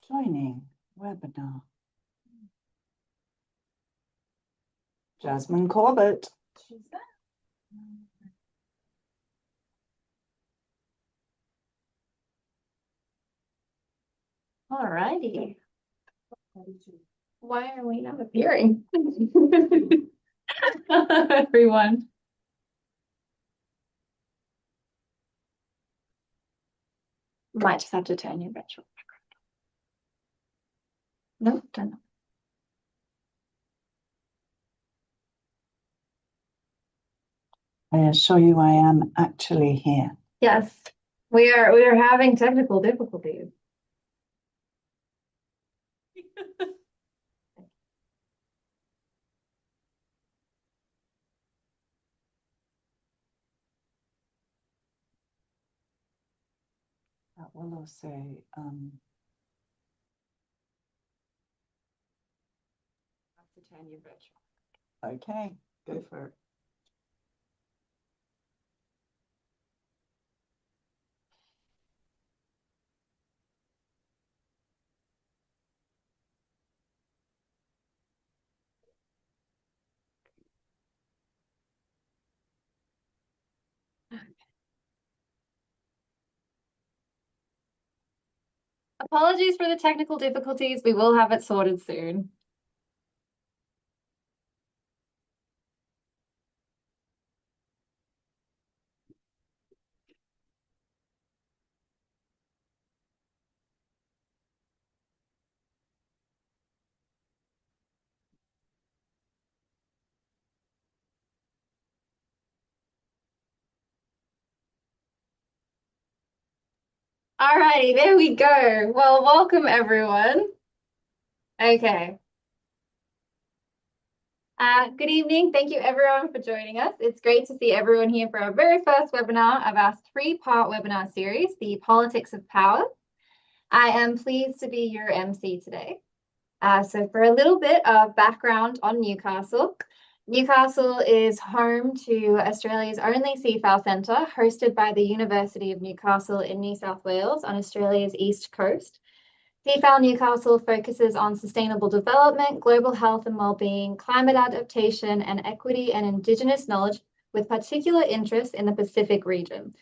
Joining webinar. Jasmine Corbett. All righty. Why are we not appearing? Hello, everyone. Might just have to turn your virtual background. No, turn on. I assure you I am actually here. Yes, we are having technical difficulties. That will also Have to turn your virtual. okay, go for it. Apologies for the technical difficulties. We will have it sorted soon. All righty, there we go. Well, welcome everyone. Okay. Good evening. Thank you everyone for joining us. It's great to see everyone here for our very first webinar of our three-part webinar series, The Politics of Power. I am pleased to be your MC today. So for a little bit of background on Newcastle, Newcastle is home to Australia's only seafowl centre, hosted by the University of Newcastle in New South Wales on Australia's east coast. Seafowl Newcastle focuses on sustainable development, global health and well-being, climate adaptation, and equity and Indigenous knowledge, with particular interest in the Pacific region.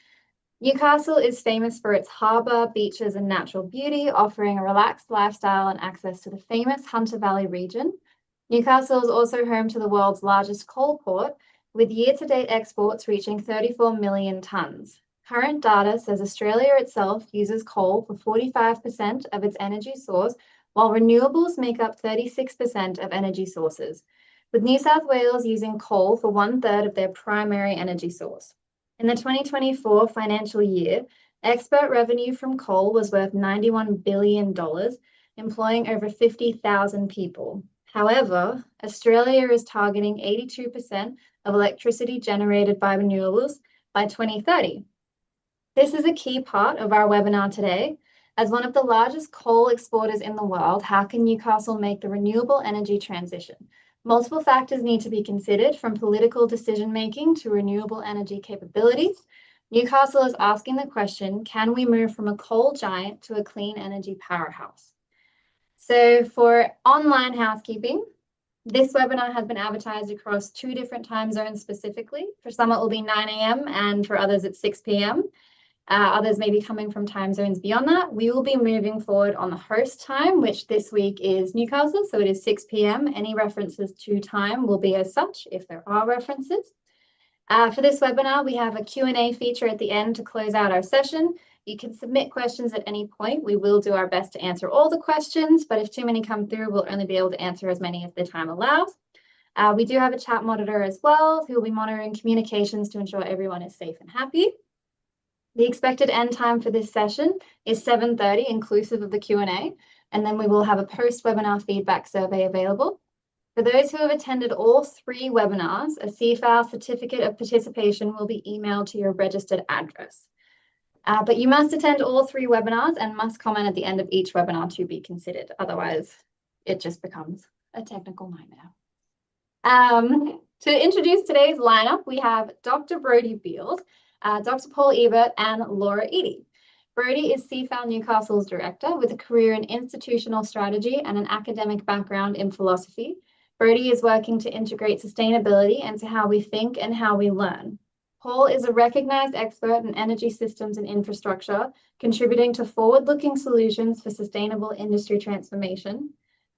Newcastle is famous for its harbour, beaches, and natural beauty, offering a relaxed lifestyle and access to the famous Hunter Valley region. Newcastle is also home to the world's largest coal port, with year-to-date exports reaching 34 million tonnes. Current data says Australia itself uses coal for 45% of its energy source, while renewables make up 36% of energy sources, with New South Wales using coal for 1/3 of their primary energy source. In the 2024 financial year, export revenue from coal was worth $91 billion, employing over 50,000 people. However, Australia is targeting 82% of electricity generated by renewables by 2030. This is a key part of our webinar today. As one of the largest coal exporters in the world, how can Newcastle make the renewable energy transition? Multiple factors need to be considered, from political decision-making to renewable energy capabilities. Newcastle is asking the question, can we move from a coal giant to a clean energy powerhouse? So for online housekeeping, this webinar has been advertised across 2 different time zones specifically. For some, it will be 9 a.m. and for others, it's 6 p.m. Others may be coming from time zones beyond that. We will be moving forward on the host time, which this week is Newcastle, so it is 6 p.m. Any references to time will be as such, if there are references. For this webinar, we have a Q&A feature at the end to close out our session. You can submit questions at any point. We will do our best to answer all the questions, but if too many come through, we'll only be able to answer as many as the time allows. We do have a chat monitor as well, who will be monitoring communications to ensure everyone is safe and happy. The expected end time for this session is 7:30, inclusive of the Q&A, and then we will have a post-webinar feedback survey available. For those who have attended all 3 webinars, a CFAL certificate of participation will be emailed to your registered address. But you must attend all 3 webinars and must comment at the end of each webinar to be considered. Otherwise, it just becomes a technical nightmare. To introduce today's lineup, we have Dr. Brodie Beals, Dr. Paul Ebert, and Laura Eadie. Brodie is CFAL Newcastle's director with a career in institutional strategy and an academic background in philosophy. Brodie is working to integrate sustainability into how we think and how we learn. Paul is a recognized expert in energy systems and infrastructure, contributing to forward-looking solutions for sustainable industry transformation.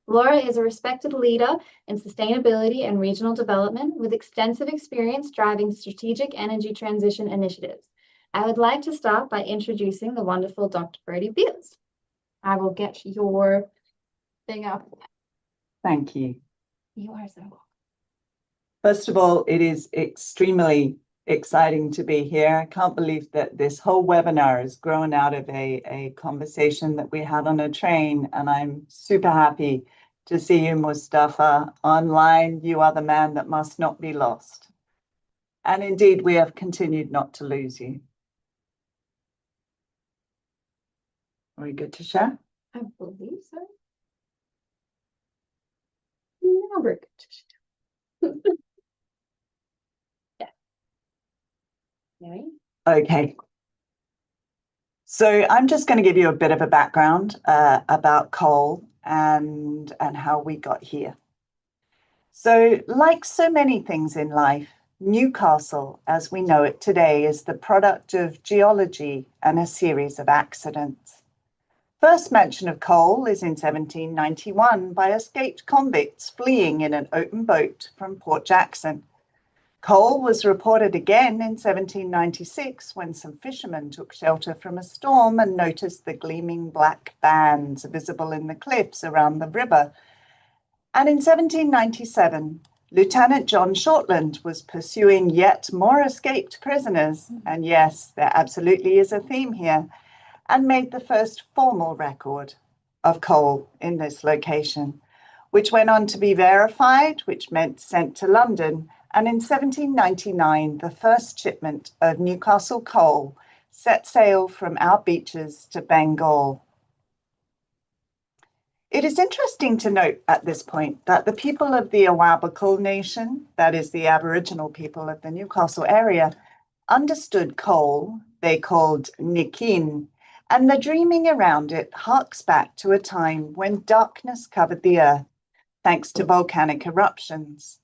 Laura is a respected leader in sustainability and regional development with extensive experience driving strategic energy transition initiatives. I would like to start by introducing the wonderful Dr. Brodie Beals. I will get your thing up. Thank you. You are so welcome. First of all, it is extremely exciting to be here. I can't believe that this whole webinar has grown out of a conversation that we had on a train, and I'm super happy to see you, Mustafa, online. You are the man that must not be lost. And indeed, we have continued not to lose you. Are we good to share? I believe so. Now we're good to share. Yeah. Okay. Okay. So I'm just going to give you a bit of a background about coal and how we got here. So like so many things in life, Newcastle, as we know it today, is the product of geology and a series of accidents. First mention of coal is in 1791 by escaped convicts fleeing in an open boat from Port Jackson. Coal was reported again in 1796 when some fishermen took shelter from a storm and noticed the gleaming black bands visible in the cliffs around the river. And in 1797, Lieutenant John Shortland was pursuing yet more escaped prisoners, and yes, there absolutely is a theme here, and made the first formal record of coal in this location, which went on to be verified, which meant sent to London. And in 1799, the first shipment of Newcastle coal set sail from our beaches to Bengal. It is interesting to note at this point that the people of the Awabakal Nation, that is the Aboriginal people of the Newcastle area, understood coal, they called Nikin, and the dreaming around it harks back to a time when darkness covered the earth, thanks to volcanic eruptions.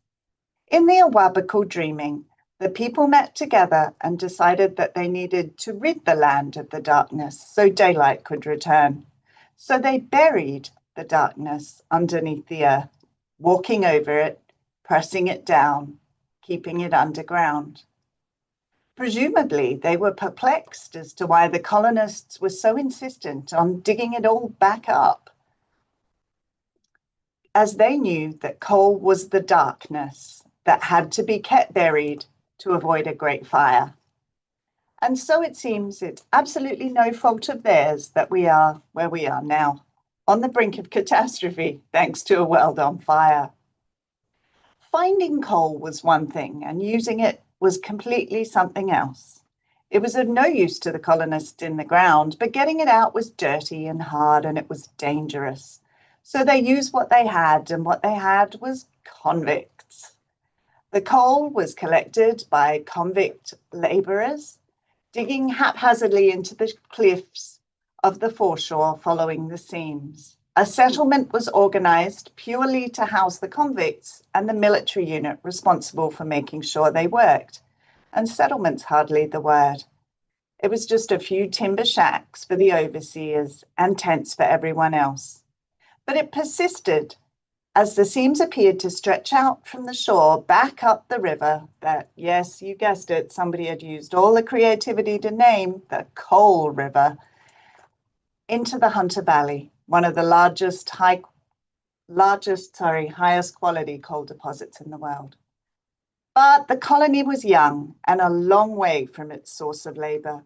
In the Awabakal dreaming, the people met together and decided that they needed to rid the land of the darkness so daylight could return. So they buried the darkness underneath the earth, walking over it, pressing it down, keeping it underground. Presumably, they were perplexed as to why the colonists were so insistent on digging it all back up, as they knew that coal was the darkness that had to be kept buried to avoid a great fire. And so it seems it's absolutely no fault of theirs that we are where we are now, on the brink of catastrophe, thanks to a world on fire. Finding coal was one thing, and using it was completely something else. It was of no use to the colonists in the ground, but getting it out was dirty and hard, and it was dangerous. So they used what they had, and what they had was convicts. The coal was collected by convict labourers, digging haphazardly into the cliffs of the foreshore following the seams. A settlement was organised purely to house the convicts and the military unit responsible for making sure they worked. And settlement's hardly the word. It was just a few timber shacks for the overseers and tents for everyone else. But it persisted as the seams appeared to stretch out from the shore back up the river that, yes, you guessed it, somebody had used all the creativity to name the Coal River, into the Hunter Valley, one of the highest quality coal deposits in the world. But the colony was young and a long way from its source of labour.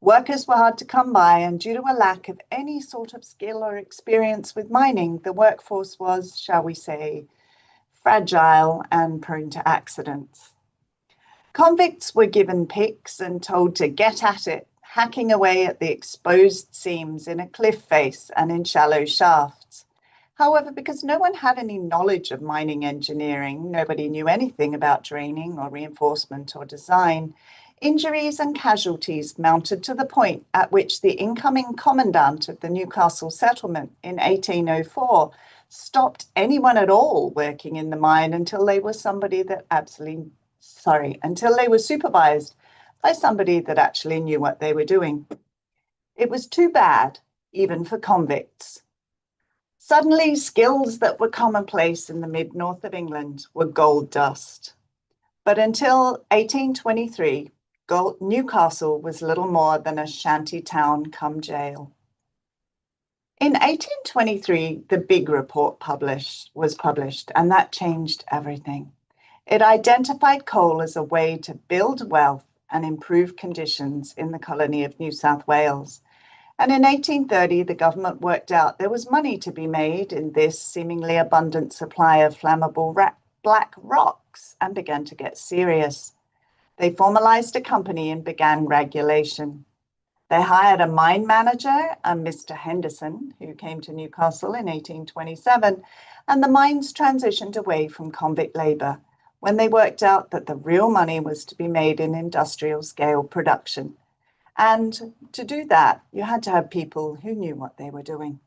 Workers were hard to come by, and due to a lack of any sort of skill or experience with mining, the workforce was, shall we say, fragile and prone to accidents. Convicts were given picks and told to get at it, hacking away at the exposed seams in a cliff face and in shallow shafts. However, because no one had any knowledge of mining engineering, nobody knew anything about draining or reinforcement or design, Injuries and casualties mounted to the point at which the incoming commandant of the Newcastle settlement in 1804 stopped anyone at all working in the mine until they were until they were supervised by somebody that actually knew what they were doing. It was too bad, even for convicts. Suddenly, skills that were commonplace in the mid-north of England were gold dust. But until 1823, Newcastle was little more than a shanty town come jail. In 1823, the big report was published, and that changed everything. It identified coal as a way to build wealth and improve conditions in the colony of New South Wales. And in 1830, the government worked out there was money to be made in this seemingly abundant supply of flammable black rocks and began to get serious. They formalized a company and began regulation. They hired a mine manager, a Mr. Henderson, who came to Newcastle in 1827, and the mines transitioned away from convict labor when they worked out that the real money was to be made in industrial scale production. And to do that, you had to have people who knew what they were doing.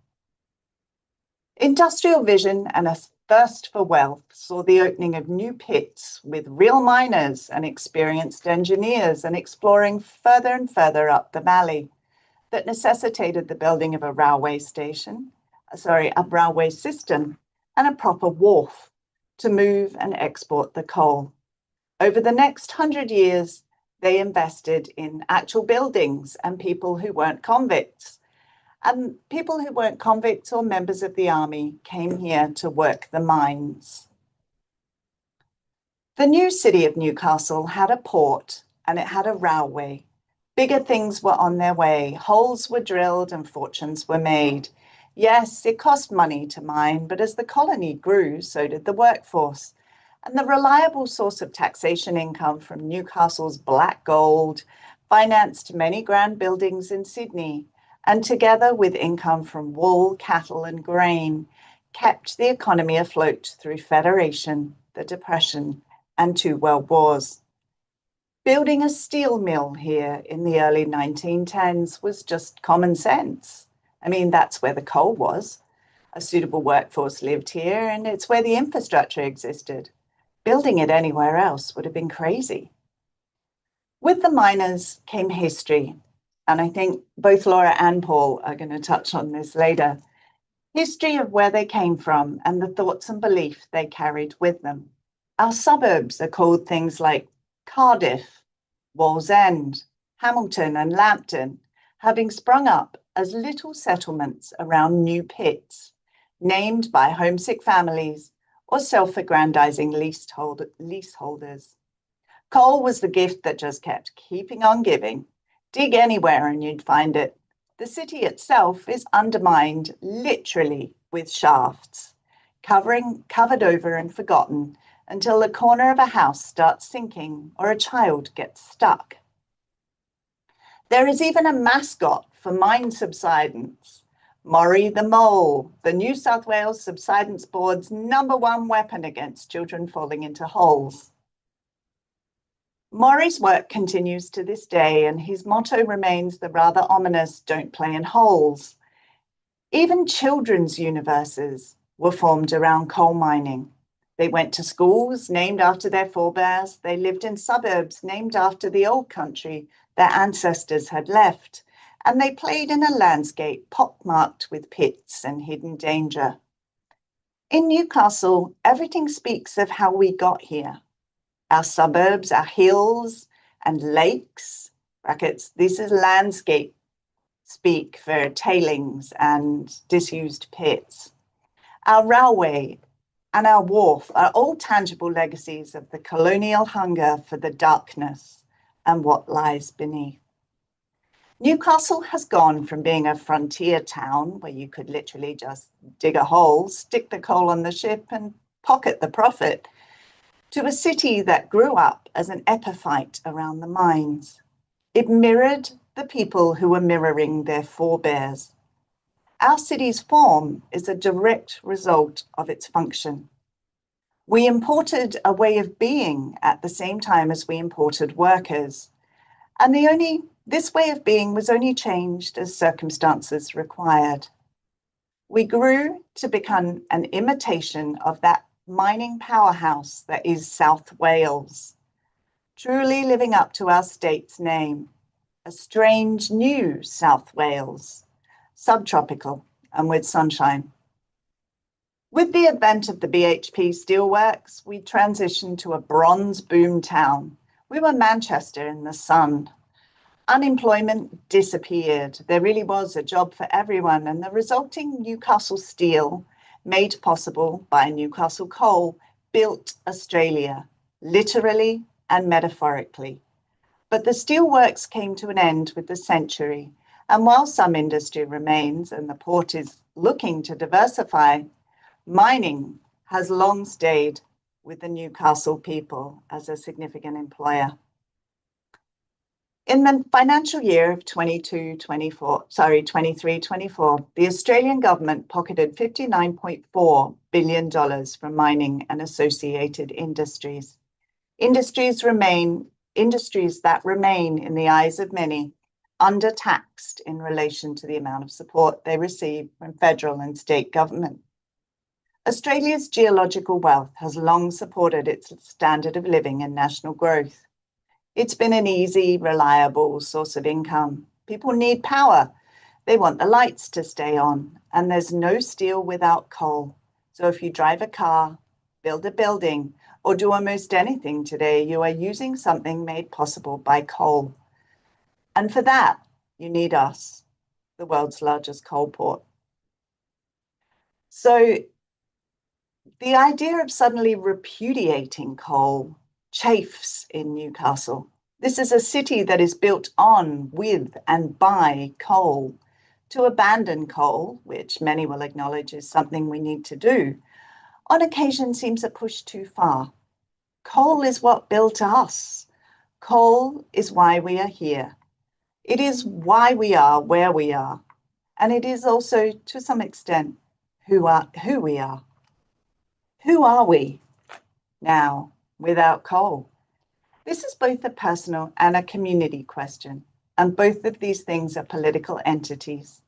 Industrial vision and a thirst for wealth saw the opening of new pits with real miners and experienced engineers and exploring further and further up the valley that necessitated the building of a railway system and a proper wharf to move and export the coal. Over the next 100 years, they invested in actual buildings and people who weren't convicts. And people who weren't convicts or members of the army came here to work the mines. The new city of Newcastle had a port and it had a railway. Bigger things were on their way. Holes were drilled and fortunes were made. Yes, it cost money to mine, but as the colony grew, so did the workforce. And the reliable source of taxation income from Newcastle's black gold financed many grand buildings in Sydney, and together with income from wool, cattle, and grain, kept the economy afloat through Federation, the Depression, and 2 world wars. Building a steel mill here in the early 1910s was just common sense. I mean, that's where the coal was. A suitable workforce lived here, and it's where the infrastructure existed. Building it anywhere else would have been crazy. With the miners came history, and I think both Laura and Paul are going to touch on this later. History of where they came from and the thoughts and beliefs they carried with them. Our suburbs are called things like Cardiff, Wallsend, Hamilton, and Lambton, having sprung up as little settlements around new pits, named by homesick families or self-aggrandizing leaseholders. Coal was the gift that just kept keeping on giving. Dig anywhere and you'd find it. The city itself is undermined literally with shafts, covered over and forgotten until the corner of a house starts sinking or a child gets stuck. There is even a mascot for mine subsidence, Maury the Mole, the New South Wales Subsidence Board's #1 weapon against children falling into holes. Maury's work continues to this day, and his motto remains the rather ominous, "Don't play in holes." Even children's universes were formed around coal mining. They went to schools named after their forebears. They lived in suburbs named after the old country their ancestors had left. And they played in a landscape pockmarked with pits and hidden danger. In Newcastle, everything speaks of how we got here. Our suburbs, our hills and lakes, brackets, this is landscape speak for tailings and disused pits. Our railway and our wharf are all tangible legacies of the colonial hunger for the darkness and what lies beneath. Newcastle has gone from being a frontier town where you could literally just dig a hole, stick the coal on the ship and pocket the profit, to a city that grew up as an epiphyte around the mines. It mirrored the people who were mirroring their forebears. Our city's form is a direct result of its function. We imported a way of being at the same time as we imported workers. And this way of being was only changed as circumstances required. We grew to become an imitation of that mining powerhouse that is South Wales, truly living up to our state's name, a strange new South Wales, subtropical and with sunshine. With the advent of the BHP steelworks, we transitioned to a bronze boom town. We were Manchester in the sun. Unemployment disappeared. There really was a job for everyone, and the resulting Newcastle steel, made possible by Newcastle coal, built Australia, literally and metaphorically. But the steelworks came to an end with the century, and while some industry remains and the port is looking to diversify, mining has long stayed with the Newcastle people as a significant employer. In the financial year of 23-24, the Australian government pocketed $59.4 billion from mining and associated industries. Industries that remain, in the eyes of many, undertaxed in relation to the amount of support they receive from federal and state government. Australia's geological wealth has long supported its standard of living and national growth. It's been an easy, reliable source of income. People need power. They want the lights to stay on, and there's no steel without coal. So if you drive a car, build a building, or do almost anything today, you are using something made possible by coal. And for that, you need us, the world's largest coal port. So the idea of suddenly repudiating coal chafes in Newcastle. This is a city that is built on, with, and by coal. To abandon coal, which many will acknowledge is something we need to do, on occasion seems a push too far. Coal is what built us. Coal is why we are here. It is why we are where we are. And it is also, to some extent, who we are. Who are we now without coal? This is both a personal and a community question, and both of these things are political entities.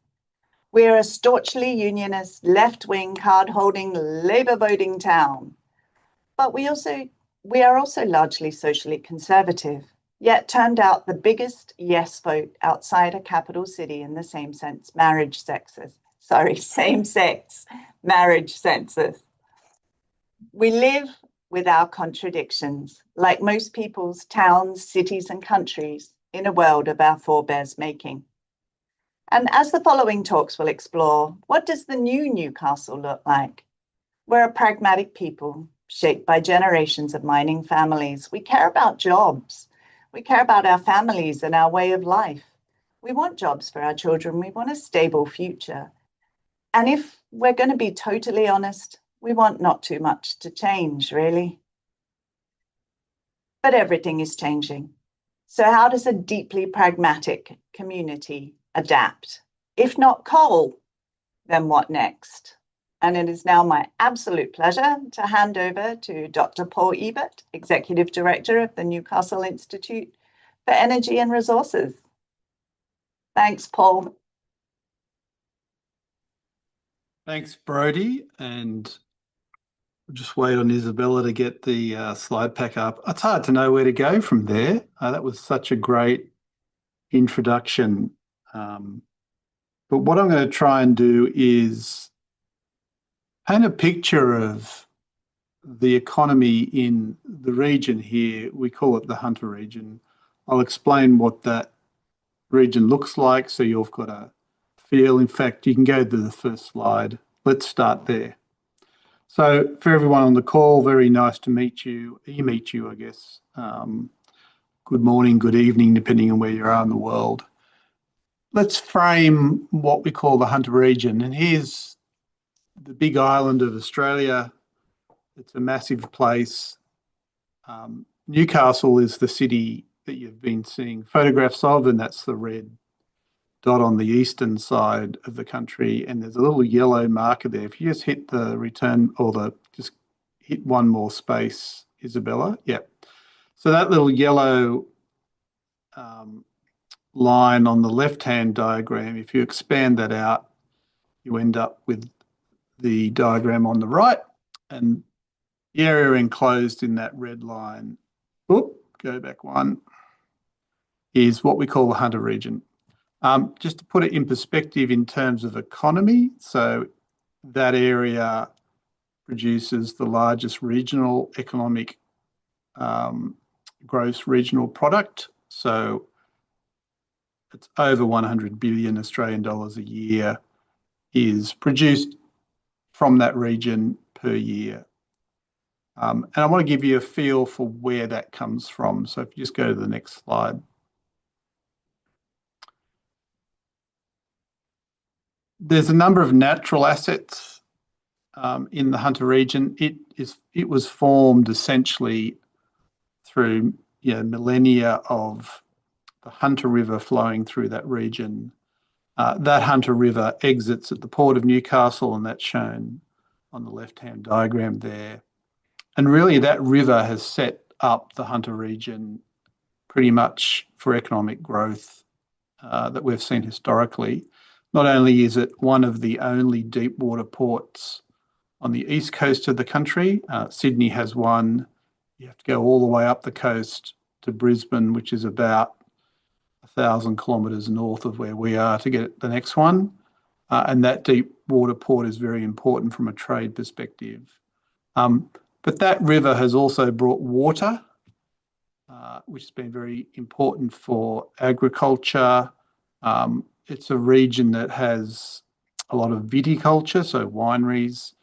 We are a staunchly unionist, left-wing, card-holding, Labour voting town, but we are also largely socially conservative, yet turned out the biggest yes vote outside a capital city in the same-sex marriage census. We live with our contradictions, like most people's towns, cities, and countries, in a world of our forebears' making. And as the following talks will explore, what does the new Newcastle look like? We're a pragmatic people, shaped by generations of mining families. We care about jobs. We care about our families and our way of life. We want jobs for our children. We want a stable future. And if we're going to be totally honest, we want not too much to change, really. But everything is changing. So how does a deeply pragmatic community adapt? If not coal, then what next? And it is now my absolute pleasure to hand over to Dr. Paul Ebert, Executive Director of the Newcastle Institute for Energy and Resources. Thanks, Paul. Thanks, Brodie, and we'll just wait on Isabella to get the slide pack up. It's hard to know where to go from there. That was such a great introduction. But what I'm going to try and do is paint a picture of the economy in the region here. We call it the Hunter region. I'll explain what that region looks like so you've got a feel. In fact, you can go to the first slide. Let's start there. So for everyone on the call, very nice to meet you. I guess. Good morning, good evening, depending on where you are in the world. Let's frame what we call the Hunter region. And here's the big island of Australia. It's a massive place. Newcastle is the city that you've been seeing photographs of, and that's the red dot on the eastern side of the country. And there's a little yellow marker there. If you just hit the return or just hit one more space, Isabella. Yep. So that little yellow line on the left-hand diagram, if you expand that out, you end up with the diagram on the right, and the area enclosed in that red line, go back one, is what we call the Hunter region. Just to put it in perspective in terms of economy, so that area produces the largest regional economic gross regional product. So it's over 100 billion Australian dollars a year is produced from that region per year. And I want to give you a feel for where that comes from. So if you just go to the next slide. There's a number of natural assets in the Hunter region. It was formed essentially through millennia of the Hunter River flowing through that region. That Hunter River exits at the port of Newcastle, and that's shown on the left-hand diagram there. And really that river has set up the Hunter region pretty much for economic growth that we've seen historically. Not only is it one of the only deep water ports on the east coast of the country, Sydney has one. You have to go all the way up the coast to Brisbane, which is about 1,000 kilometres north of where we are to get the next one. And that deep water port is very important from a trade perspective. But that river has also brought water, which has been very important for agriculture. It's a region that has a lot of viticulture, so wineries.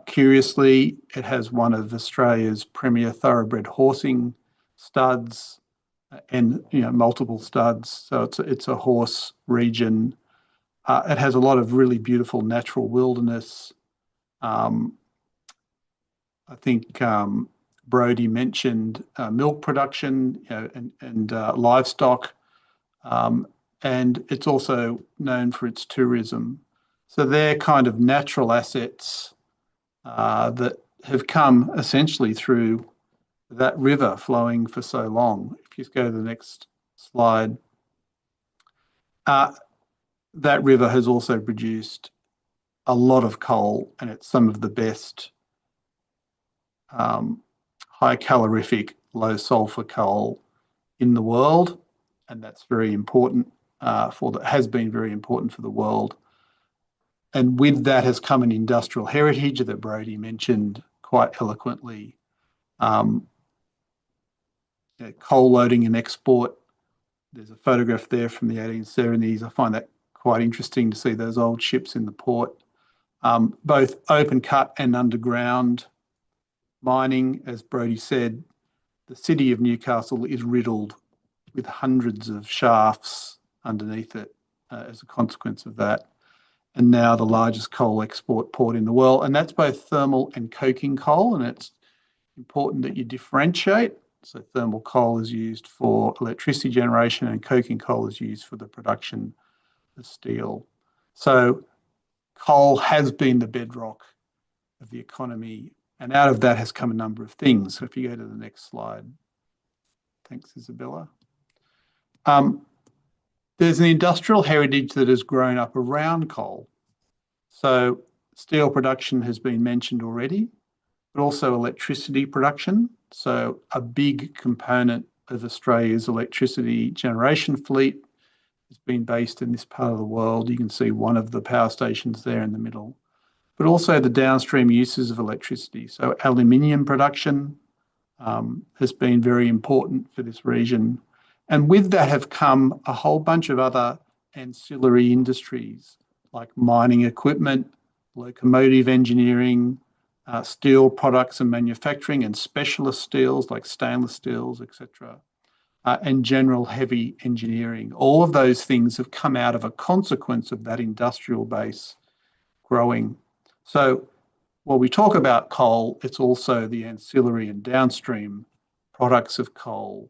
Curiously, it has one of Australia's premier thoroughbred horsing studs and multiple studs. So it's a horse region. It has a lot of really beautiful natural wilderness. I think Brodie mentioned milk production and livestock, and it's also known for its tourism. So they're kind of natural assets that have come essentially through that river flowing for so long. If you just go to the next slide. That river has also produced a lot of coal, and it's some of the best high calorific, low sulfur coal in the world, and that's very important has been very important for the world. And with that has come an industrial heritage that Brodie mentioned quite eloquently. Coal loading and export. There's a photograph there from the 1870s. I find that quite interesting to see those old ships in the port. Both open cut and underground mining, as Brodie said, the city of Newcastle is riddled with hundreds of shafts underneath it as a consequence of that. And now the largest coal export port in the world. And that's both thermal and coking coal. And it's important that you differentiate. So thermal coal is used for electricity generation and coking coal is used for the production of steel. So coal has been the bedrock of the economy, and out of that has come a number of things. So if you go to the next slide. Thanks, Isabella. There's an industrial heritage that has grown up around coal. So steel production has been mentioned already, but also electricity production. So a big component of Australia's electricity generation fleet has been based in this part of the world. You can see one of the power stations there in the middle, but also the downstream uses of electricity. So aluminium production has been very important for this region. And with that have come a whole bunch of other ancillary industries like mining equipment, locomotive engineering, steel products and manufacturing, and specialist steels like stainless steels, etc., and general heavy engineering. All of those things have come out of a consequence of that industrial base growing. So when we talk about coal, it's also the ancillary and downstream products of coal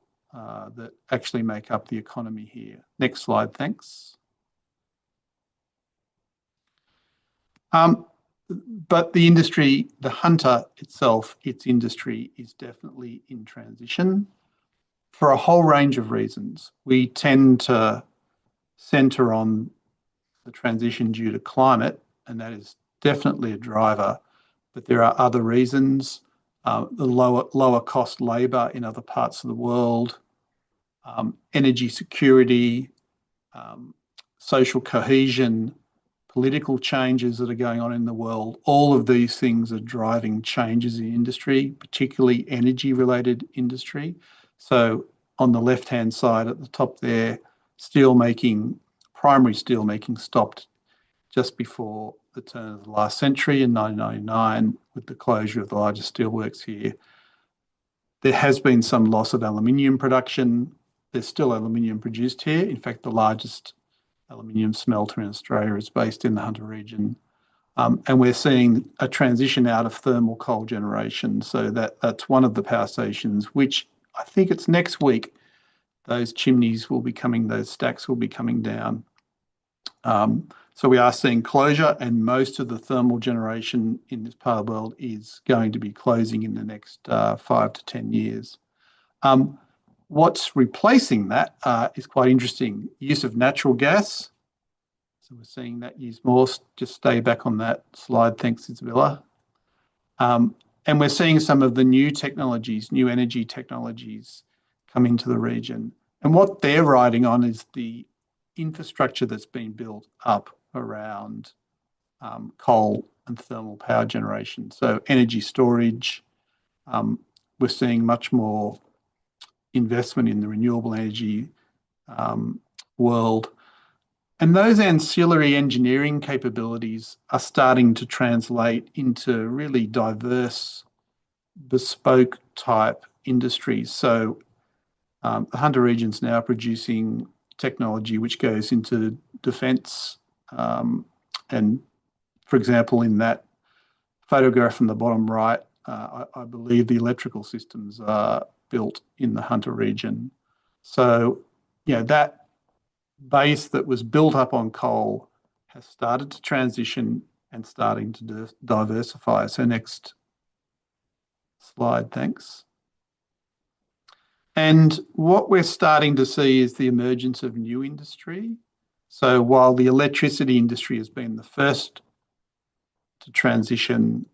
that actually make up the economy here. Next slide, thanks. But the industry, the Hunter itself, its industry is definitely in transition. for a whole range of reasons. We tend to centre on the transition due to climate, and that is definitely a driver. But there are other reasons, the lower cost labour in other parts of the world, energy security, social cohesion, political changes that are going on in the world. All of these things are driving changes in industry, particularly energy-related industry. So on the left-hand side at the top there, primary steel making stopped just before the turn of the last century in 1999 with the closure of the largest steelworks here. There has been some loss of aluminium production. There's still aluminium produced here. In fact, the largest aluminium smelter in Australia is based in the Hunter region. And we're seeing a transition out of thermal coal generation. So that's one of the power stations, which I think it's next week, those chimneys will be coming, those stacks will be coming down. So we are seeing closure, and most of the thermal generation in this part of the world is going to be closing in the next 5 to 10 years. What's replacing that is quite interesting. Use of natural gas. So we're seeing that used more. Just stay back on that slide. Thanks, Isabella. And we're seeing some of the new technologies, new energy technologies come into the region. And what they're riding on is the infrastructure that's been built up around coal and thermal power generation. So energy storage, we're seeing much more investment in the renewable energy world. And those ancillary engineering capabilities are starting to translate into really diverse, bespoke type industries. So the Hunter region's now producing technology which goes into defence. And for example, in that photograph from the bottom right, I believe the electrical systems are built in the Hunter region. So, that base that was built up on coal has started to transition and starting to diversify. So next slide, thanks. And what we're starting to see is the emergence of new industry. So while the electricity industry has been the first to transition,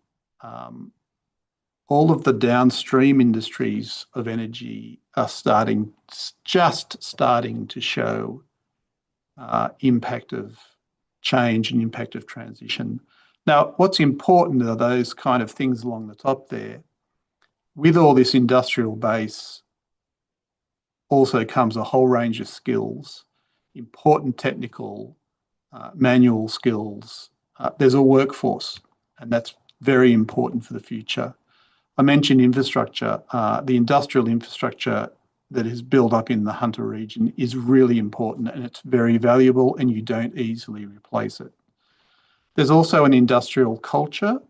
all of the downstream industries of energy are just starting to show impact of change and impact of transition. Now, what's important are those kind of things along the top there. With all this industrial base also comes a whole range of skills, important technical, manual skills. There's a workforce, and that's very important for the future. I mentioned infrastructure. The industrial infrastructure that is built up in the Hunter region is really important, and it's very valuable, and you don't easily replace it. There's also an industrial culture,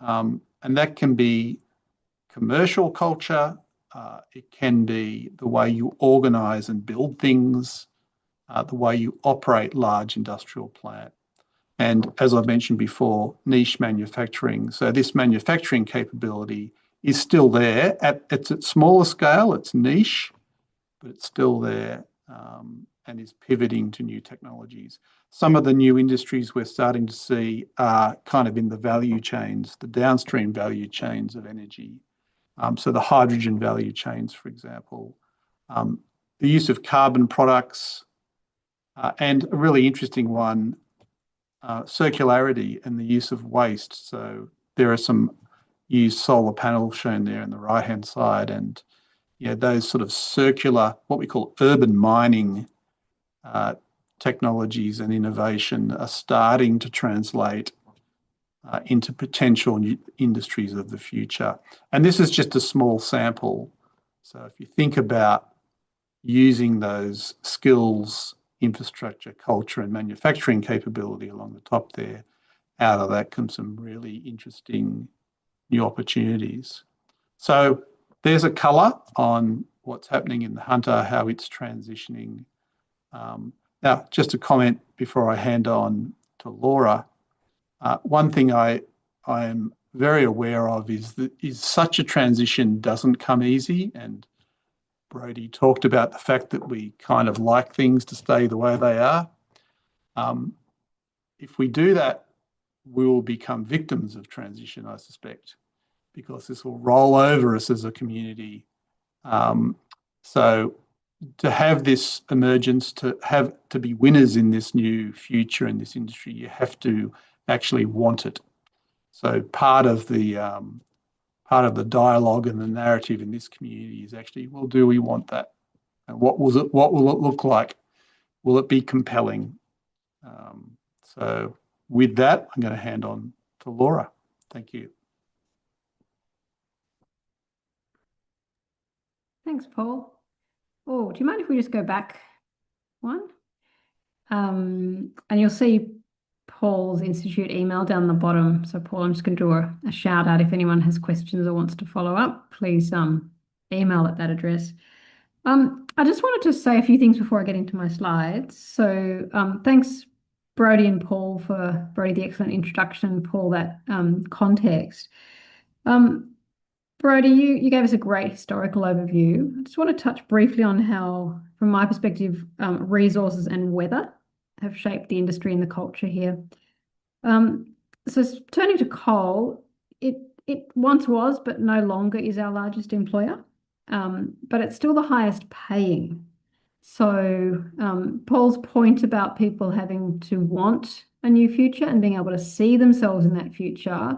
and that can be commercial culture. It can be the way you organise and build things, the way you operate large industrial plant. And as I've mentioned before, niche manufacturing. So this manufacturing capability is still there. It's at smaller scale, it's niche, but it's still there and is pivoting to new technologies. Some of the new industries we're starting to see are kind of in the value chains, the downstream value chains of energy. So the hydrogen value chains, for example, the use of carbon products, and a really interesting one, circularity and the use of waste. So there are some used solar panels shown there on the right-hand side, and those sort of circular, what we call urban mining technologies and innovation are starting to translate into potential industries of the future. And this is just a small sample. So if you think about using those skills, infrastructure, culture, and manufacturing capability along the top there, out of that comes some really interesting new opportunities. So there's a colour on what's happening in the Hunter, how it's transitioning. Now, just a comment before I hand on to Laura. One thing I am very aware of is that such a transition doesn't come easy, and Brodie talked about the fact that we kind of like things to stay the way they are. If we do that, we will become victims of transition, I suspect, because this will roll over us as a community. So to have this emergence, to be winners in this new future in this industry, you have to actually want it. So part of the dialogue and the narrative in this community is actually, well, do we want that? And what will it look like? Will it be compelling? So with that, I'm going to hand on to Laura. Thank you. Thanks, Paul. Oh, do you mind if we just go back one? And you'll see Paul's Institute email down the bottom. So Paul, I'm just going to do a shout out. If anyone has questions or wants to follow up, please email at that address. I just wanted to say a few things before I get into my slides. So thanks, Brodie and Paul, for Brodie, the excellent introduction, Paul, that context. Brodie, you gave us a great historical overview. I just want to touch briefly on how, from my perspective, resources and weather have shaped the industry and the culture here. So turning to coal, it once was, but no longer is our largest employer, but it's still the highest paying. So Paul's point about people having to want a new future and being able to see themselves in that future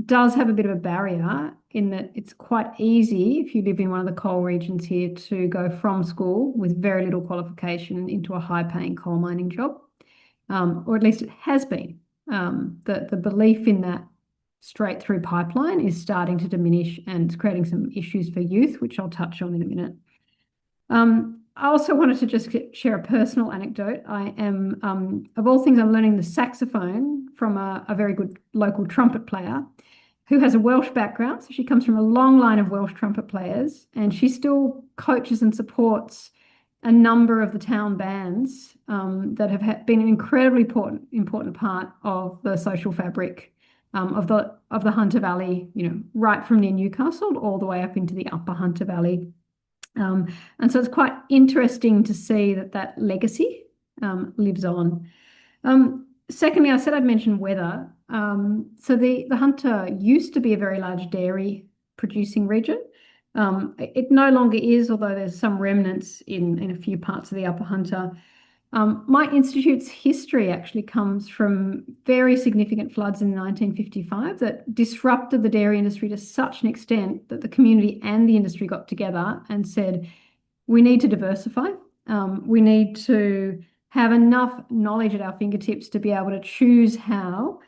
does have a bit of a barrier in that it's quite easy if you live in one of the coal regions here to go from school with very little qualification into a high-paying coal mining job, or at least it has been. The belief in that straight-through pipeline is starting to diminish and it's creating some issues for youth, which I'll touch on in a minute. I also wanted to just share a personal anecdote. I am, of all things, I'm learning the saxophone from a very good local trumpet player who has a Welsh background. So she comes from a long line of Welsh trumpet players, and she still coaches and supports a number of the town bands that have been an incredibly important part of the social fabric of the Hunter Valley, right from near Newcastle all the way up into the upper Hunter Valley. And so it's quite interesting to see that legacy lives on. Secondly, I said I'd mention weather. So the Hunter used to be a very large dairy producing region. It no longer is, although there's some remnants in a few parts of the upper Hunter. My institute's history actually comes from very significant floods in 1955 that disrupted the dairy industry to such an extent that the community and the industry got together and said, we need to diversify. We need to have enough knowledge at our fingertips to be able to choose how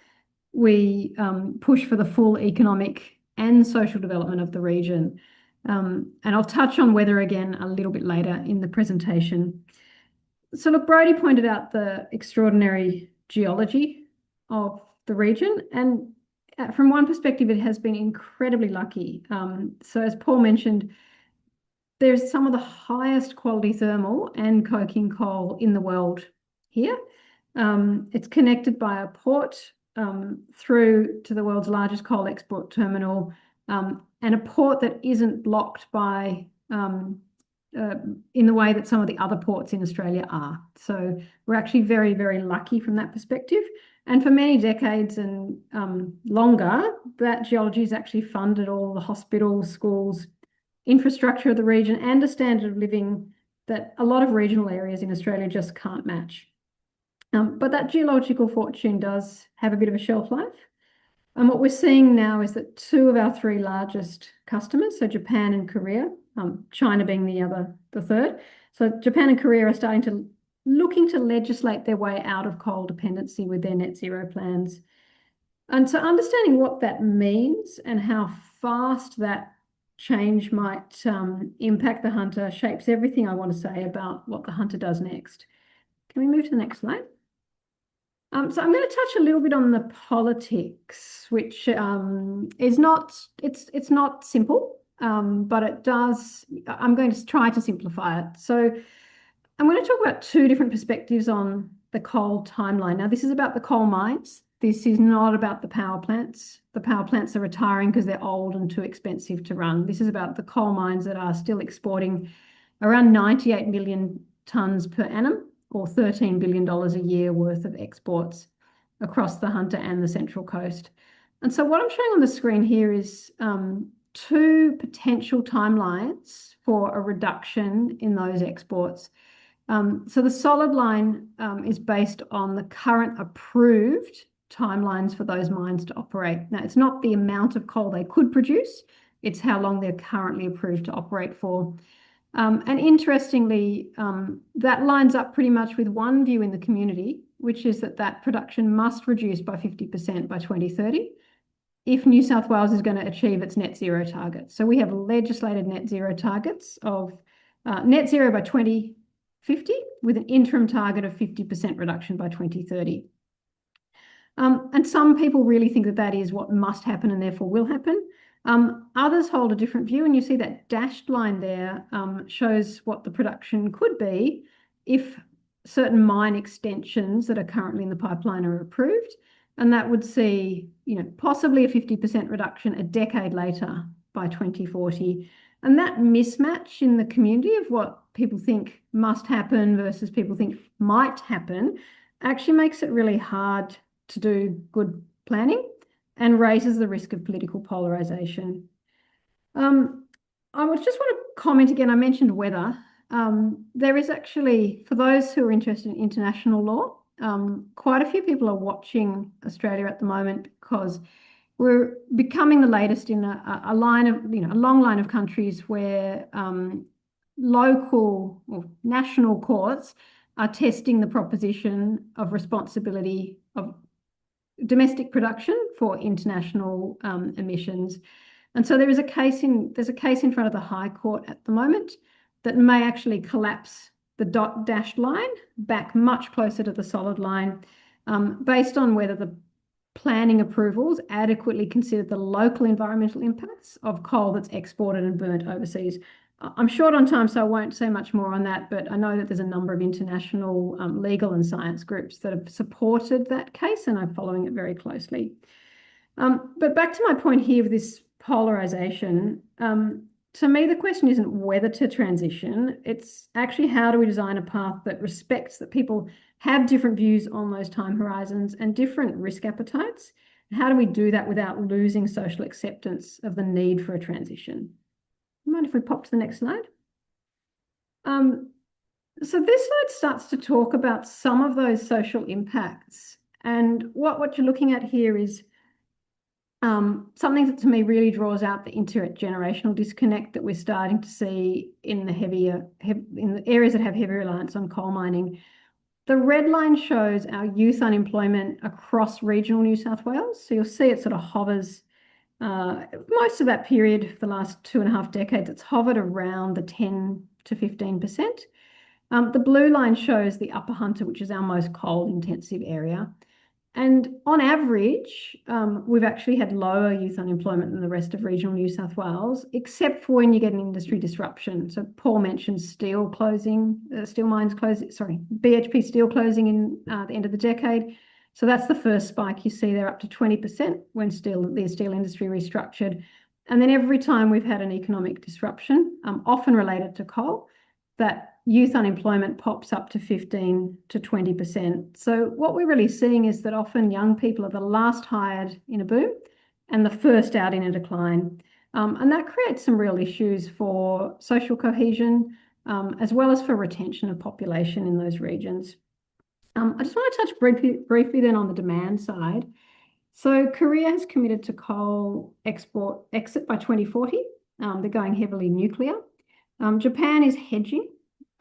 we push for the full economic and social development of the region. And I'll touch on weather again a little bit later in the presentation. So look, Brodie pointed out the extraordinary geology of the region, and from one perspective, it has been incredibly lucky. So as Paul mentioned, there's some of the highest quality thermal and coking coal in the world here. It's connected by a port through to the world's largest coal export terminal, and a port that isn't blocked by in the way that some of the other ports in Australia are. So we're actually very, very lucky from that perspective. And for many decades and longer, that geology has actually funded all the hospitals, schools, infrastructure of the region, and a standard of living that a lot of regional areas in Australia just can't match. But that geological fortune does have a bit of a shelf life. And what we're seeing now is that two of our three largest customers, so Japan and Korea, China being the third. So Japan and Korea are looking to legislate their way out of coal dependency with their net zero plans. And so understanding what that means and how fast that change might impact the Hunter shapes everything I want to say about what the Hunter does next. Can we move to the next slide? So I'm going to touch a little bit on the politics, which is not, it's not simple, but it does, I'm going to try to simplify it. So I'm going to talk about two different perspectives on the coal timeline. Now, this is about the coal mines this is not about the power plants. The power plants are retiring because they're old and too expensive to run. This is about the coal mines that are still exporting around 98 million tonnes per annum, or $13 billion a year worth of exports across the Hunter and the Central Coast. And so what I'm showing on the screen here is two potential timelines for a reduction in those exports. So the solid line is based on the current approved timelines for those mines to operate. Now, it's not the amount of coal they could produce, it's how long they're currently approved to operate for. And interestingly, that lines up pretty much with one view in the community, which is that production must reduce by 50% by 2030 if New South Wales is going to achieve its net zero targets. So we have legislated net zero targets of net zero by 2050 with an interim target of 50% reduction by 2030. And some people really think that that is what must happen and therefore will happen. Others hold a different view, and you see that dashed line there shows what the production could be if certain mine extensions that are currently in the pipeline are approved, and that would see, possibly a 50% reduction a decade later by 2040. And that mismatch in the community of what people think must happen versus people think might happen actually makes it really hard to do good planning and raises the risk of political polarisation. I would just want to comment again, I mentioned weather. There is actually, for those who are interested in international law, quite a few people are watching Australia at the moment because we're becoming the latest in a line of, a long line of countries where local or national courts are testing the proposition of responsibility of domestic production for international emissions. And so there's a case in front of the High Court at the moment that may actually collapse the dashed line back much closer to the solid line, based on whether the planning approvals adequately consider the local environmental impacts of coal that's exported and burnt overseas. I'm short on time, so I won't say much more on that, but I know that there's a number of international legal and science groups that have supported that case, and I'm following it very closely. But back to my point here with this polarisation, to me, the question isn't whether to transition, it's actually how do we design a path that respects that people have different views on those time horizons and different risk appetites. How do we do that without losing social acceptance of the need for a transition? Mind if we pop to the next slide? So this slide starts to talk about some of those social impacts. And what you're looking at here is something that to me really draws out the intergenerational disconnect that we're starting to see in the areas that have heavy reliance on coal mining. The red line shows our youth unemployment across regional New South Wales. So you'll see it sort of hovers, most of that period, the last 2.5 decades, it's hovered around the 10 to 15%. The blue line shows the Upper Hunter, which is our most coal intensive area. And on average, we've actually had lower youth unemployment than the rest of regional New South Wales, except for when you get an industry disruption. So Paul mentioned steel mines closing, BHP steel closing in the end of the decade. So that's the first spike you see there, up to 20% when the steel industry restructured. And then every time we've had an economic disruption, often related to coal, that youth unemployment pops up to 15 to 20%. So what we're really seeing is that often young people are the last hired in a boom and the first out in a decline. And that creates some real issues for social cohesion, as well as for retention of population in those regions. I just want to touch briefly then on the demand side. So Korea has committed to coal export exit by 2040. They're going heavily nuclear. Japan is hedging.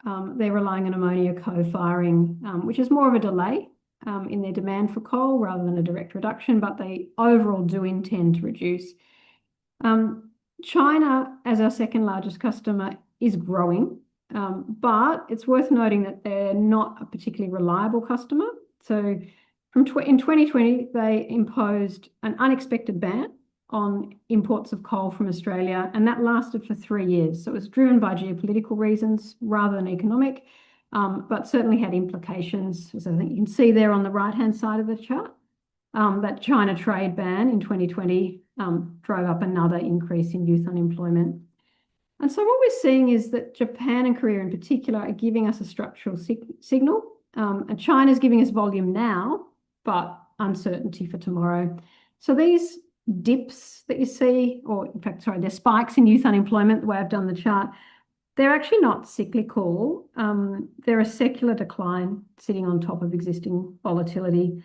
They're relying on ammonia co-firing, which is more of a delay in their demand for coal rather than a direct reduction, but they overall do intend to reduce. China, as our second largest customer, is growing, but it's worth noting that they're not a particularly reliable customer. So in 2020, they imposed an unexpected ban on imports of coal from Australia, and that lasted for 3 years. So it was driven by geopolitical reasons rather than economic, but certainly had implications, as I think you can see there on the right-hand side of the chart. That China trade ban in 2020 drove up another increase in youth unemployment. And so what we're seeing is that Japan and Korea in particular are giving us a structural signal, and China's giving us volume now, but uncertainty for tomorrow. So these dips that you see, or in fact, sorry, they're spikes in youth unemployment, the way I've done the chart, they're actually not cyclical. They're a secular decline sitting on top of existing volatility.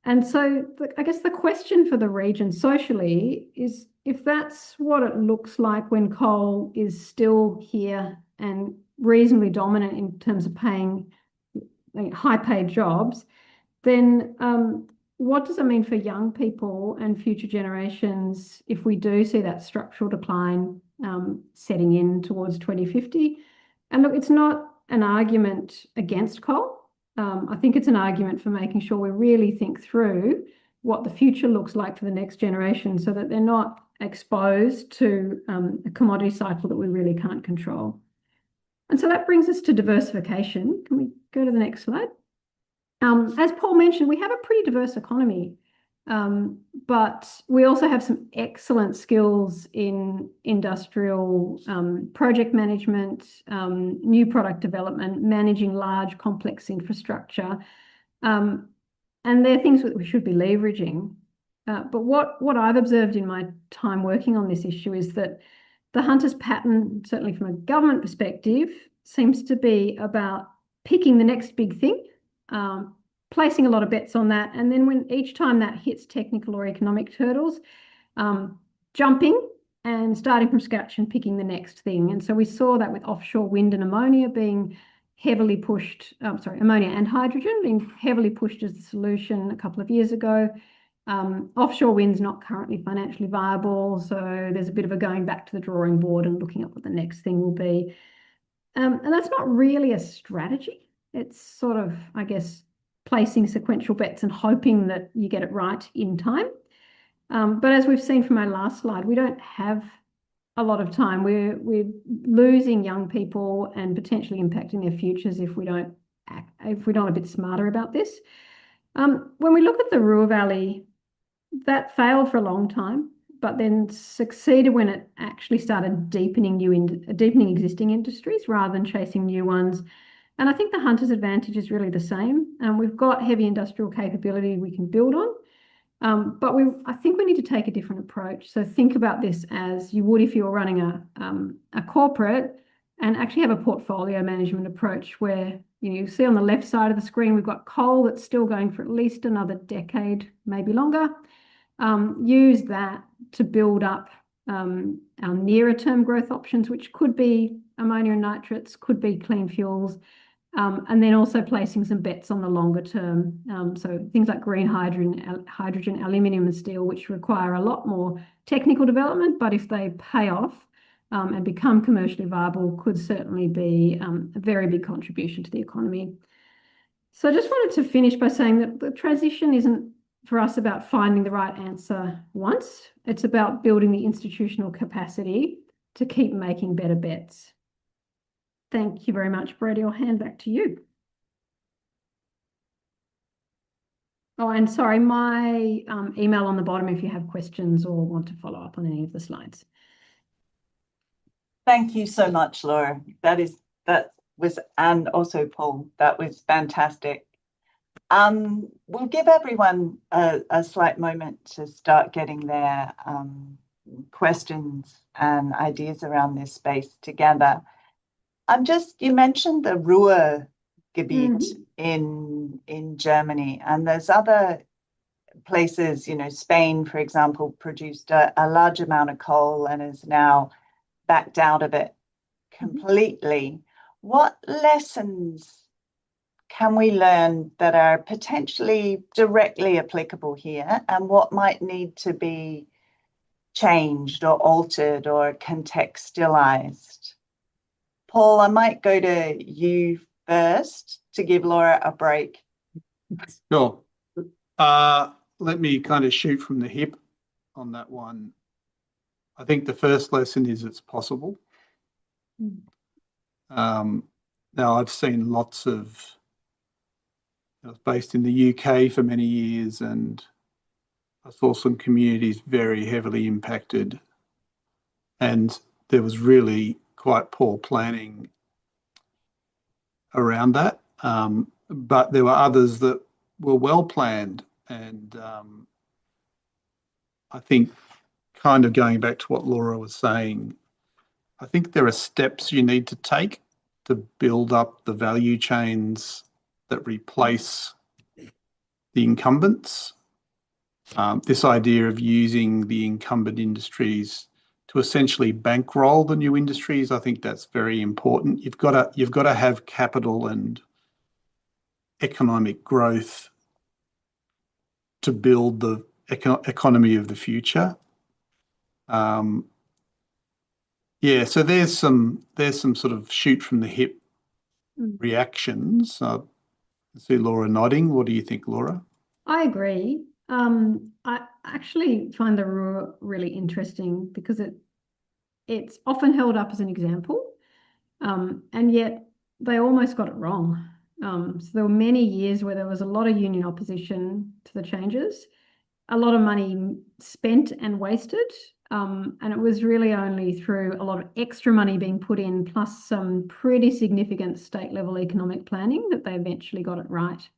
And so I guess the question for the region socially is if that's what it looks like when coal is still here and reasonably dominant in terms of paying high paid jobs, then what does it mean for young people and future generations if we do see that structural decline setting in towards 2050? And look, it's not an argument against coal. I think it's an argument for making sure we really think through what the future looks like for the next generation so that they're not exposed to a commodity cycle that we really can't control. And so that brings us to diversification. Can we go to the next slide? As Paul mentioned, we have a pretty diverse economy, but we also have some excellent skills in industrial project management, new product development, managing large complex infrastructure. And they're things that we should be leveraging. But what I've observed in my time working on this issue is that the Hunters pattern, certainly from a government perspective, seems to be about picking the next big thing, placing a lot of bets on that, and then when each time that hits technical or economic hurdles, jumping and starting from scratch and picking the next thing. And so we saw that with offshore wind and ammonia being heavily pushed, ammonia and hydrogen being heavily pushed as the solution a couple of years ago. Offshore wind's not currently financially viable, so there's a bit of a going back to the drawing board and looking at what the next thing will be. And that's not really a strategy. It's sort of, I guess, placing sequential bets and hoping that you get it right in time. But as we've seen from our last slide, we don't have a lot of time. We're losing young people and potentially impacting their futures if we don't a bit smarter about this. When we look at the Ruhr Valley, that failed for a long time, but then succeeded when it actually started deepening existing industries rather than chasing new ones. And I think the Hunters' advantage is really the same. We've got heavy industrial capability we can build on, but I think we need to take a different approach. So think about this as you would if you were running a corporate, and actually have a portfolio management approach where you see on the left side of the screen we've got coal that's still going for at least another decade, maybe longer. Use that to build up our nearer term growth options, which could be ammonia and nitrates, could be clean fuels, and then also placing some bets on the longer term. So things like green hydrogen, aluminium and steel, which require a lot more technical development, but if they pay off and become commercially viable, could certainly be a very big contribution to the economy. So I just wanted to finish by saying that the transition isn't for us about finding the right answer once. It's about building the institutional capacity to keep making better bets. Thank you very much, Brady. I'll hand back to you. Oh, and sorry, my email on the bottom if you have questions or want to follow up on any of the slides. Thank you so much, Laura. And also Paul, that was fantastic. We'll give everyone a slight moment to start getting their questions and ideas around this space together. You mentioned the Ruhrgebiet in Germany, and there's other places, Spain, for example, produced a large amount of coal and is now backed out of it completely. What lessons can we learn that are potentially directly applicable here, and what might need to be changed or altered or contextualized? Paul, I might go to you first to give Laura a break. Sure. Let me kind of shoot from the hip on that one. I think the first lesson is it's possible. Now, I've seen lots of, I was based in the UK for many years, and I saw some communities very heavily impacted, and there was really quite poor planning around that. But there were others that were well planned, and I think, kind of going back to what Laura was saying, I think there are steps you need to take to build up the value chains that replace the incumbents. This idea of using the incumbent industries to essentially bankroll the new industries, I think that's very important. You've got to have capital and economic growth to build the economy of the future. Yeah, so there's some sort of shoot from the hip reactions. I see Laura nodding. What do you think, Laura? I agree. I actually find the Ruhr really interesting because it's often held up as an example, and yet they almost got it wrong. So there were many years where there was a lot of union opposition to the changes, a lot of money spent and wasted, and it was really only through a lot of extra money being put in, plus some pretty significant state level economic planning, that they eventually got it right.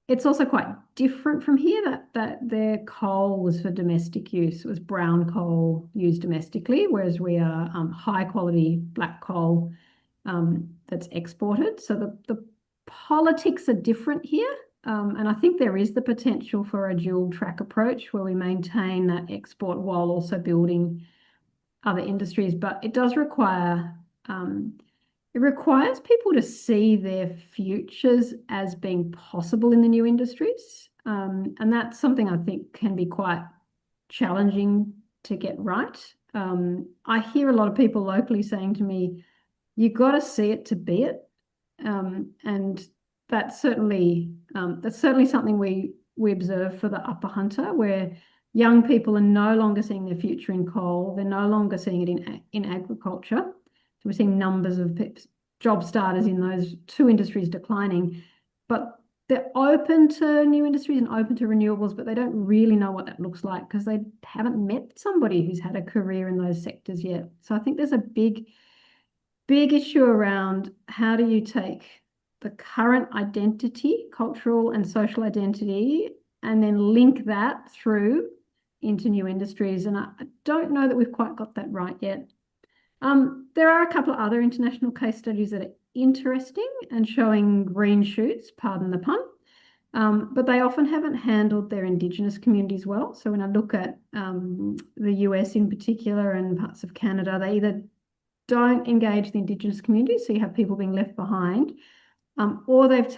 It's also quite different from here that their coal was for domestic use. It was brown coal used domestically, whereas we are high quality black coal that's exported. So the politics are different here. And I think there is the potential for a dual track approach where we maintain that export while also building other industries. But it does require it requires people to see their futures as being possible in the new industries. And that's something I think can be quite challenging to get right. I hear a lot of people locally saying to me, you got to see it to be it. And that's certainly something we observe for the Upper Hunter, where young people are no longer seeing their future in coal. They're no longer seeing it in agriculture. We're seeing numbers of job starters in those two industries declining, but they're open to new industries and open to renewables, but they don't really know what that looks like because they haven't met somebody who's had a career in those sectors yet. So I think there's a big issue around how do you take the current identity, cultural and social identity, and then link that through into new industries. And I don't know that we've quite got that right yet. There are a couple of other international case studies that are interesting and showing green shoots, pardon the pun, but they often haven't handled their Indigenous communities well. So when I look at the US in particular and parts of Canada, they either don't engage the Indigenous communities, so you have people being left behind, or they've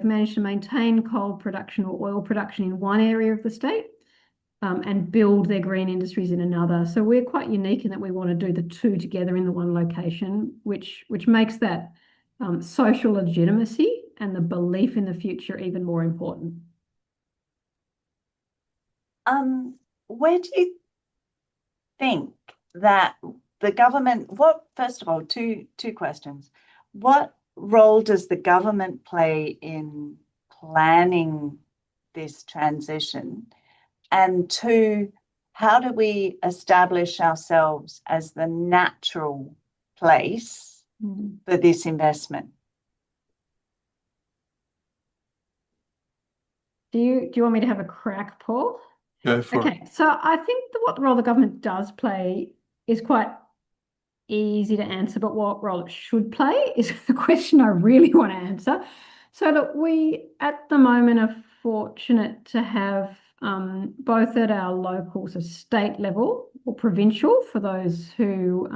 managed to maintain coal production or oil production in one area of the state, and build their green industries in another. So we're quite unique in that we want to do the two together in the one location, which makes that social legitimacy and the belief in the future even more important. Where do you think that the government, first of all, two questions. What role does the government play in planning this transition? And two, how do we establish ourselves as the natural place for this investment? Do you want me to have a crack, Paul? Go for it. Okay, so I think what role the government does play is quite easy to answer, but what role it should play is the question I really want to answer. So look, we at the moment are fortunate to have both at our local, so state level or provincial for those who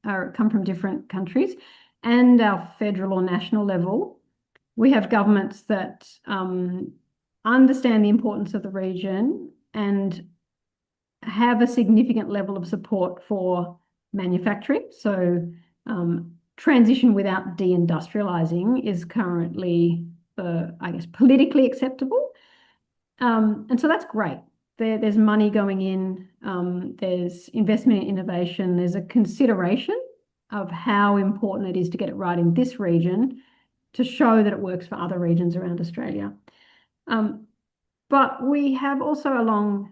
come from different countries, and our federal or national level, we have governments that understand the importance of the region and have a significant level of support for manufacturing. So transition without deindustrializing is currently, I guess, politically acceptable. And so that's great. There's money going in, there's investment in innovation, there's a consideration of how important it is to get it right in this region to show that it works for other regions around Australia. But we have also a long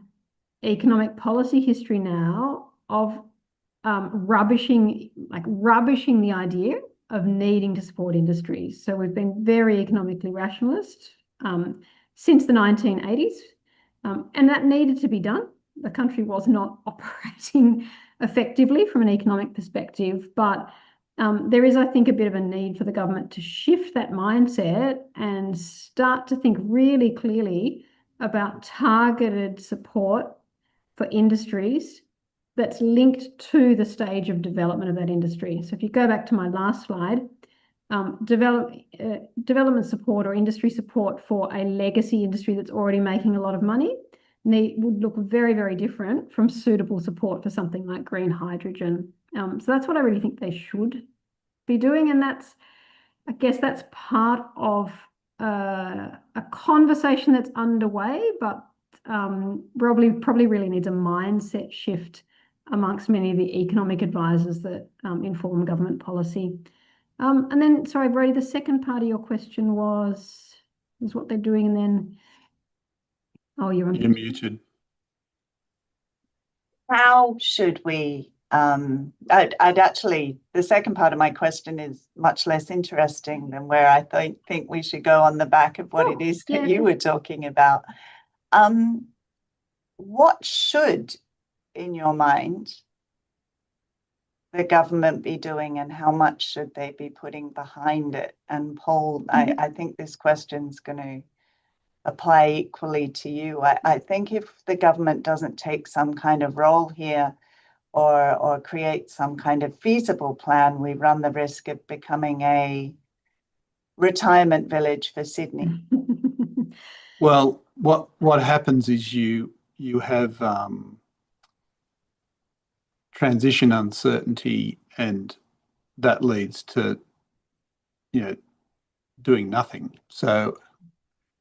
economic policy history now of rubbishing the idea of needing to support industries. So we've been very economically rationalist since the 1980s, and that needed to be done. The country was not operating effectively from an economic perspective, but there is, I think, a bit of a need for the government to shift that mindset and start to think really clearly about targeted support for industries that's linked to the stage of development of that industry. So if you go back to my last slide, development support or industry support for a legacy industry that's already making a lot of money would look very, very different from suitable support for something like green hydrogen. So that's what I really think they should be doing. And I guess that's part of a conversation that's underway, but probably really needs a mindset shift amongst many of the economic advisors that inform government policy. And then, sorry, Brady, the second part of your question was what they're doing, and then, oh, you're muted. How should we? I'd actually, the second part of my question is much less interesting than where I think we should go on the back of what it is that you were talking about. What should, in your mind, the government be doing, and how much should they be putting behind it? And Paul, I think this question's going to apply equally to you. I think if the government doesn't take some kind of role here or create some kind of feasible plan, we run the risk of becoming a retirement village for Sydney. Well, what happens is you have transition uncertainty, and that leads to doing nothing. So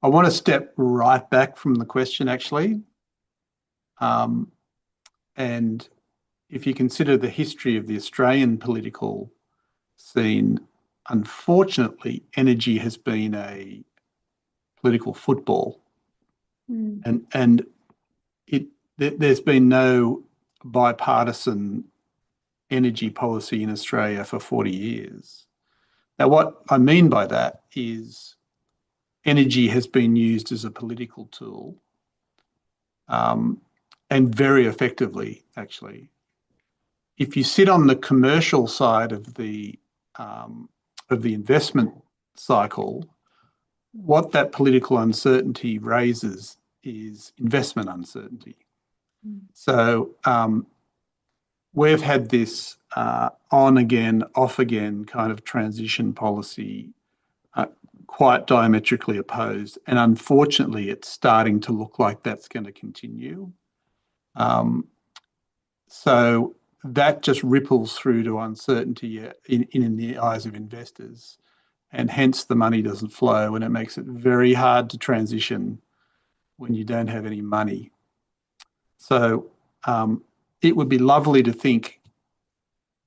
I want to step right back from the question, actually. And if you consider the history of the Australian political scene, unfortunately, energy has been a political football. And there's been no bipartisan energy policy in Australia for 40 years. Now, what I mean by that is energy has been used as a political tool, and very effectively, actually. If you sit on the commercial side of the investment cycle, what that political uncertainty raises is investment uncertainty. So we've had this on again, off again kind of transition policy, quite diametrically opposed. And unfortunately, it's starting to look like that's going to continue. So that just ripples through to uncertainty in the eyes of investors. And hence the money doesn't flow, and it makes it very hard to transition when you don't have any money. So it would be lovely to think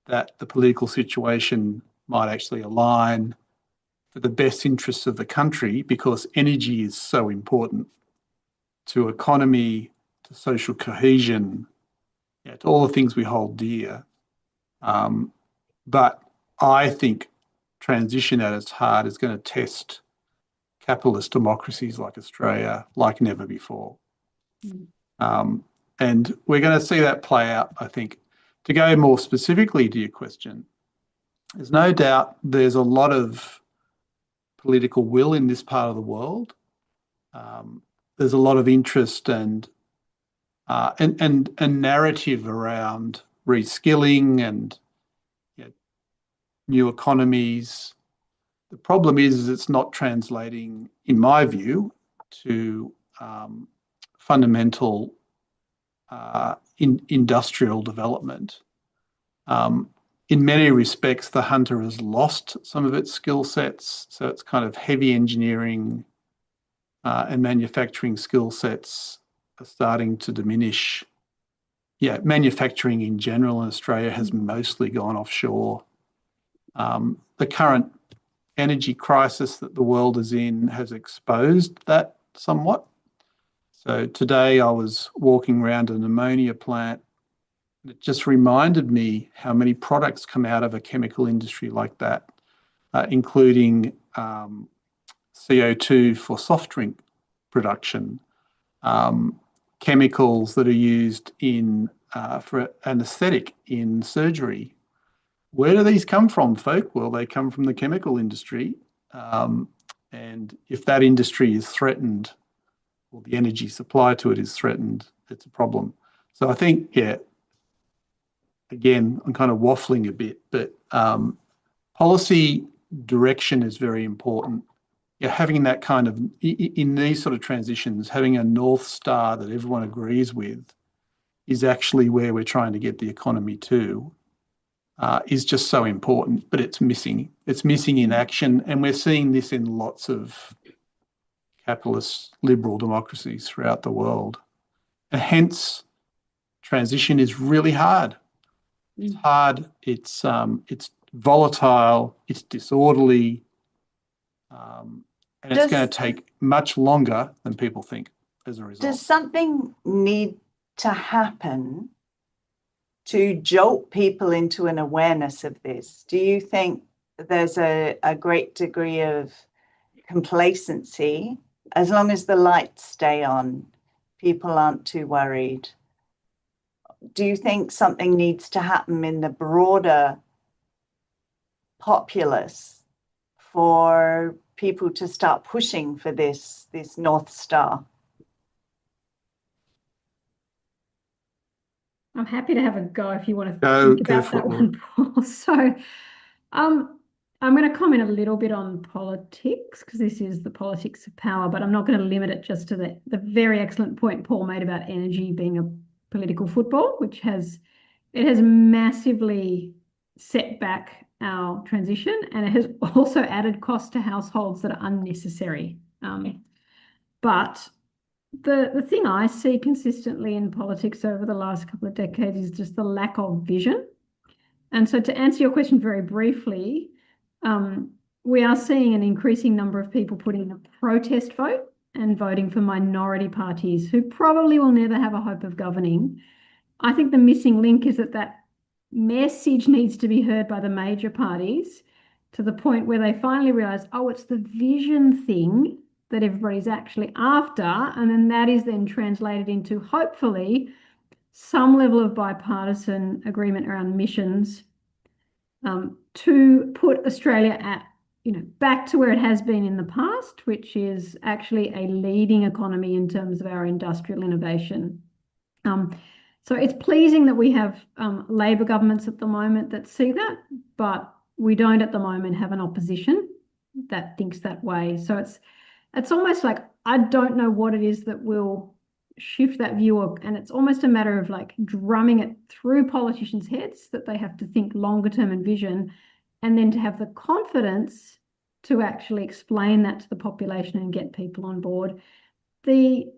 that the political situation might actually align for the best interests of the country, because energy is so important to economy, to social cohesion, to all the things we hold dear. But I think transition at its heart is going to test capitalist democracies like Australia like never before. And we're going to see that play out, I think. To go more specifically to your question, there's no doubt there's a lot of political will in this part of the world. There's a lot of interest and narrative around reskilling and new economies. The problem is it's not translating, in my view, to fundamental industrial development. In many respects, the hunter has lost some of its skill sets. So it's kind of heavy engineering and manufacturing skill sets are starting to diminish. Manufacturing in general in Australia has mostly gone offshore. The current energy crisis that the world is in has exposed that somewhat. So today I was walking around an ammonia plant. It just reminded me how many products come out of a chemical industry like that, including CO2 for soft drink production, chemicals that are used in for anaesthetic in surgery. Where do these come from, folk? Well, they come from the chemical industry. And if that industry is threatened, or the energy supply to it is threatened, it's a problem. So I think, yeah, again, I'm kind of waffling a bit, but policy direction is very important. Yeah, having that kind of, in these sort of transitions, having a North Star that everyone agrees with is actually where we're trying to get the economy to, is just so important, but it's missing. It's missing in action. And we're seeing this in lots of capitalist liberal democracies throughout the world. And hence, transition is really hard. It's hard, it's volatile, it's disorderly, and it's going to take much longer than people think as a result. Does something need to happen to jolt people into an awareness of this? Do you think there's a great degree of complacency? As long as the lights stay on, people aren't too worried. Do you think something needs to happen in the broader populace for people to start pushing for this North Star? I'm happy to have a go if you want to think about that one, Paul. So I'm going to comment a little bit on politics because this is the politics of power, but I'm not going to limit it just to the very excellent point Paul made about energy being a political football, which has massively set back our transition, and it has also added costs to households that are unnecessary. But the thing I see consistently in politics over the last couple of decades is just the lack of vision. And so to answer your question very briefly, we are seeing an increasing number of people putting in a protest vote and voting for minority parties who probably will never have a hope of governing. I think the missing link is that message needs to be heard by the major parties to the point where they finally realise, oh, it's the vision thing that everybody's actually after, and then that is then translated into hopefully some level of bipartisan agreement around missions to put Australia at, back to where it has been in the past, which is actually a leading economy in terms of our industrial innovation. So it's pleasing that we have Labor governments at the moment that see that, but we don't at the moment have an opposition that thinks that way. So it's almost like I don't know what it is that will shift that view, and it's almost a matter of like drumming it through politicians' heads that they have to think longer term and vision, and then to have the confidence to actually explain that to the population and get people on board. The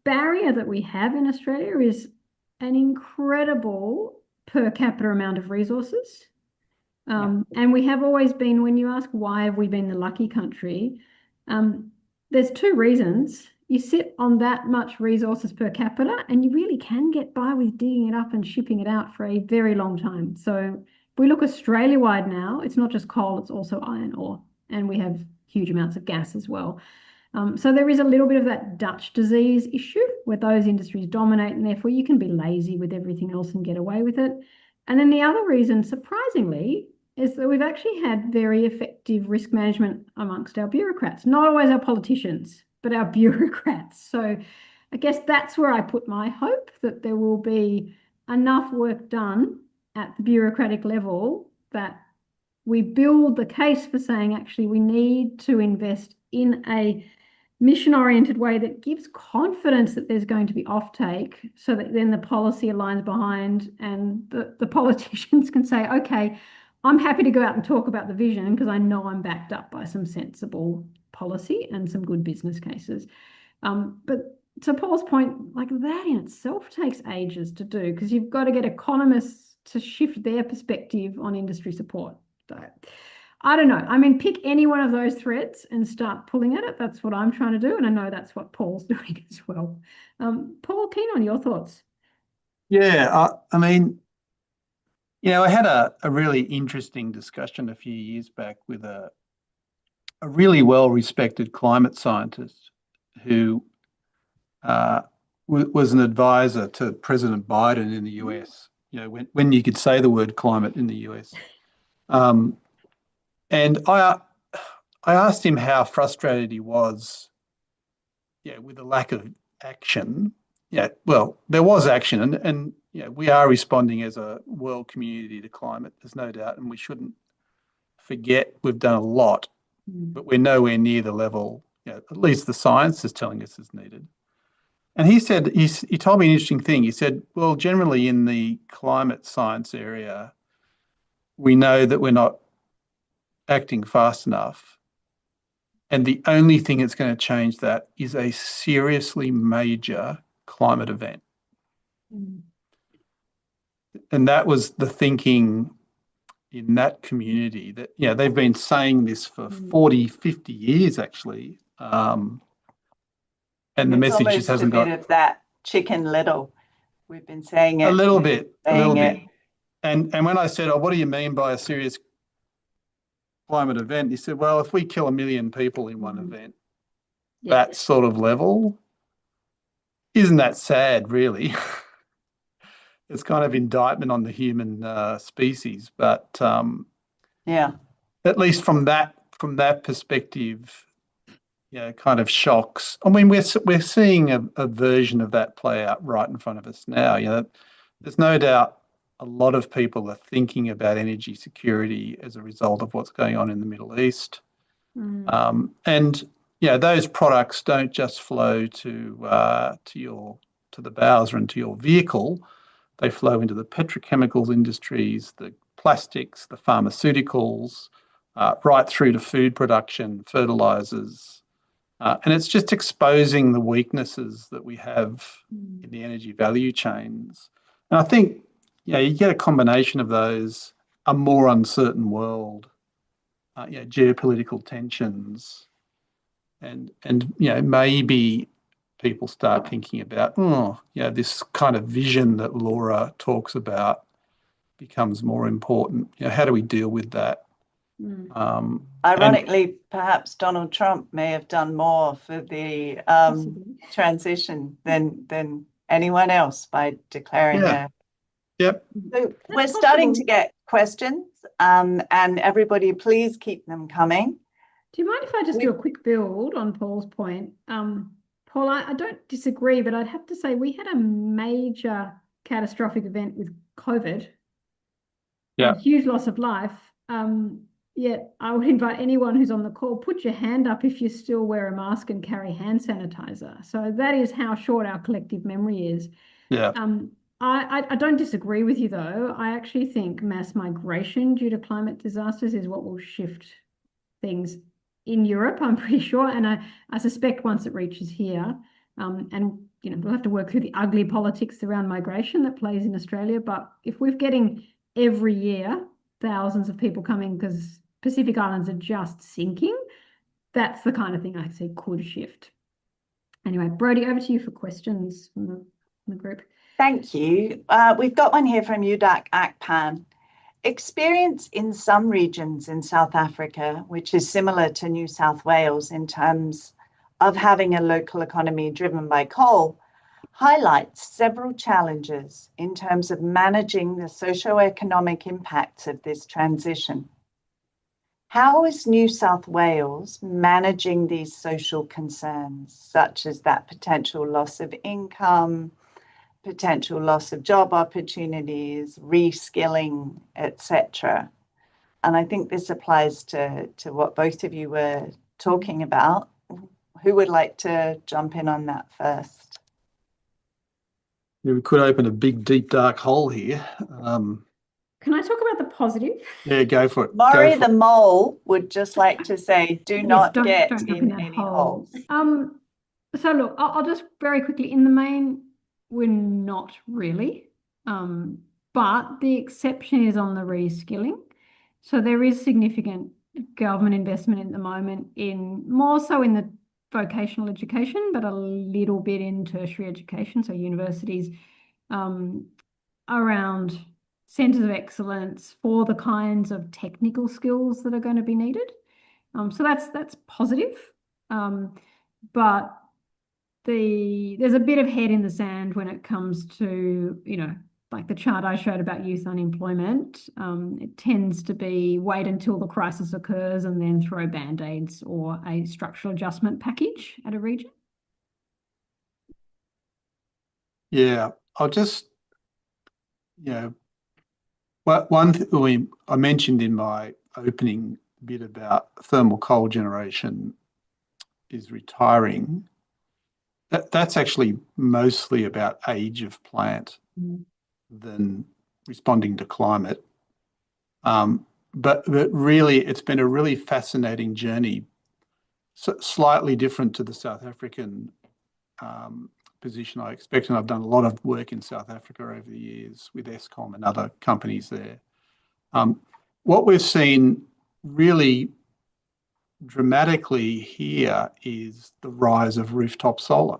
barrier that we have in Australia is an incredible per capita amount of resources. And we have always been, when you ask why have we been the lucky country, there's two reasons. You sit on that much resources per capita and you really can get by with digging it up and shipping it out for a very long time. So if we look Australia-wide now, it's not just coal, it's also iron ore, and we have huge amounts of gas as well. So there is a little bit of that Dutch disease issue where those industries dominate, and therefore you can be lazy with everything else and get away with it. And then the other reason, surprisingly, is that we've actually had very effective risk management amongst our bureaucrats, not always our politicians, but our bureaucrats. So I guess that's where I put my hope, that there will be enough work done at the bureaucratic level that we build the case for saying, actually, we need to invest in a mission-oriented way that gives confidence that there's going to be offtake, so that then the policy aligns behind and the politicians can say, okay, I'm happy to go out and talk about the vision because I know I'm backed up by some sensible policy and some good business cases. But to Paul's point, like that in itself takes ages to do because you've got to get economists to shift their perspective on industry support. So I don't know. I mean, pick any one of those threads and start pulling at it. That's what I'm trying to do. And I know that's what Paul's doing as well. Paul, keen on your thoughts. Yeah, I mean, I had a really interesting discussion a few years back with a really well-respected climate scientist who uh, was an advisor to President Biden in the US, when you could say the word climate in the US. Um, and I asked him how frustrated he was, with the lack of action. Yeah, well, there was action, and we are responding as a world community to climate. There's no doubt, and we shouldn't forget we've done a lot, but we're nowhere near the level, at least the science is telling us is needed. And he said, he told me an interesting thing. He said, well, generally in the climate science area, we know that we're not acting fast enough. And the only thing that's going to change that is a seriously major climate event. And that was the thinking in that community that, they've been saying this for 40, 50 years, actually. And the It's message just almost a hasn't bit got of that Chicken Little. We've been saying it, a little bit. saying it. And when I said, oh, what do you mean by a serious climate event? He said, well, if we kill 1 million people in one event, that sort of level, isn't that sad, really? It's kind of indictment on the human species, but Yeah. at least from that perspective, kind of shocks. I mean, we're seeing a version of that play out right in front of us now. There's no doubt a lot of people are thinking about energy security as a result of what's going on in the Middle East. And those products don't just flow to the bowser and to your vehicle. They flow into the petrochemicals industries, the plastics, the pharmaceuticals, right through to food production, fertilizers. And it's just exposing the weaknesses that we have in the energy value chains. And I think, you get a combination of those, a more uncertain world, geopolitical tensions, and maybe people start thinking about, this kind of vision that Laura talks about becomes more important. How do we deal with that? Ironically, perhaps Donald Trump may have done more for the transition than anyone else by declaring a. Yep. So we're starting to get questions, and everybody, please keep them coming. Do you mind if I just do a quick build on Paul's point? Paul, I don't disagree, but I'd have to say we had a major catastrophic event with COVID. A huge loss of life. Yet I would invite anyone who's on the call, put your hand up if you still wear a mask and carry hand sanitizer. So that is how short our collective memory is. Yeah. I don't disagree with you, though. I actually think mass migration due to climate disasters is what will shift things in Europe, I'm pretty sure. And I suspect once it reaches here, and we'll have to work through the ugly politics around migration that plays in Australia. But if we're getting every year thousands of people coming because Pacific Islands are just sinking, that's the kind of thing I see could shift. Anyway, Brodie, over to you for questions from the group. Thank you. We've got one here from Udak Akpan. Experience in some regions in South Africa, which is similar to New South Wales in terms of having a local economy driven by coal, highlights several challenges in terms of managing the socio-economic impacts of this transition. How is New South Wales managing these social concerns, such as that potential loss of income, potential loss of job opportunities, reskilling, etc.? And I think this applies to what both of you were talking about. Who would like to jump in on that first? We could open a big, deep, dark hole here. Can I talk about the positive? Yeah, go for it. Maury the mole would just like to say, don't get jump in that any hole. holes. So look, I'll just very quickly, in the main, we're not really, but the exception is on the reskilling. So there is significant government investment at the moment in more so in the vocational education, but a little bit in tertiary education, so universities, around centres of excellence for the kinds of technical skills that are going to be needed. So that's positive, but there's a bit of head in the sand when it comes to, like the chart I showed about youth unemployment. It tends to be wait until the crisis occurs and then throw band-aids or a structural adjustment package at a region. Yeah, I'll just, one thing I mentioned in my opening bit about thermal coal generation is retiring. That's actually mostly about age of plant than responding to climate. But really, it's been a really fascinating journey, slightly different to the South African position I expect. And I've done a lot of work in South Africa over the years with Eskom and other companies there. What we've seen really dramatically here is the rise of rooftop solar.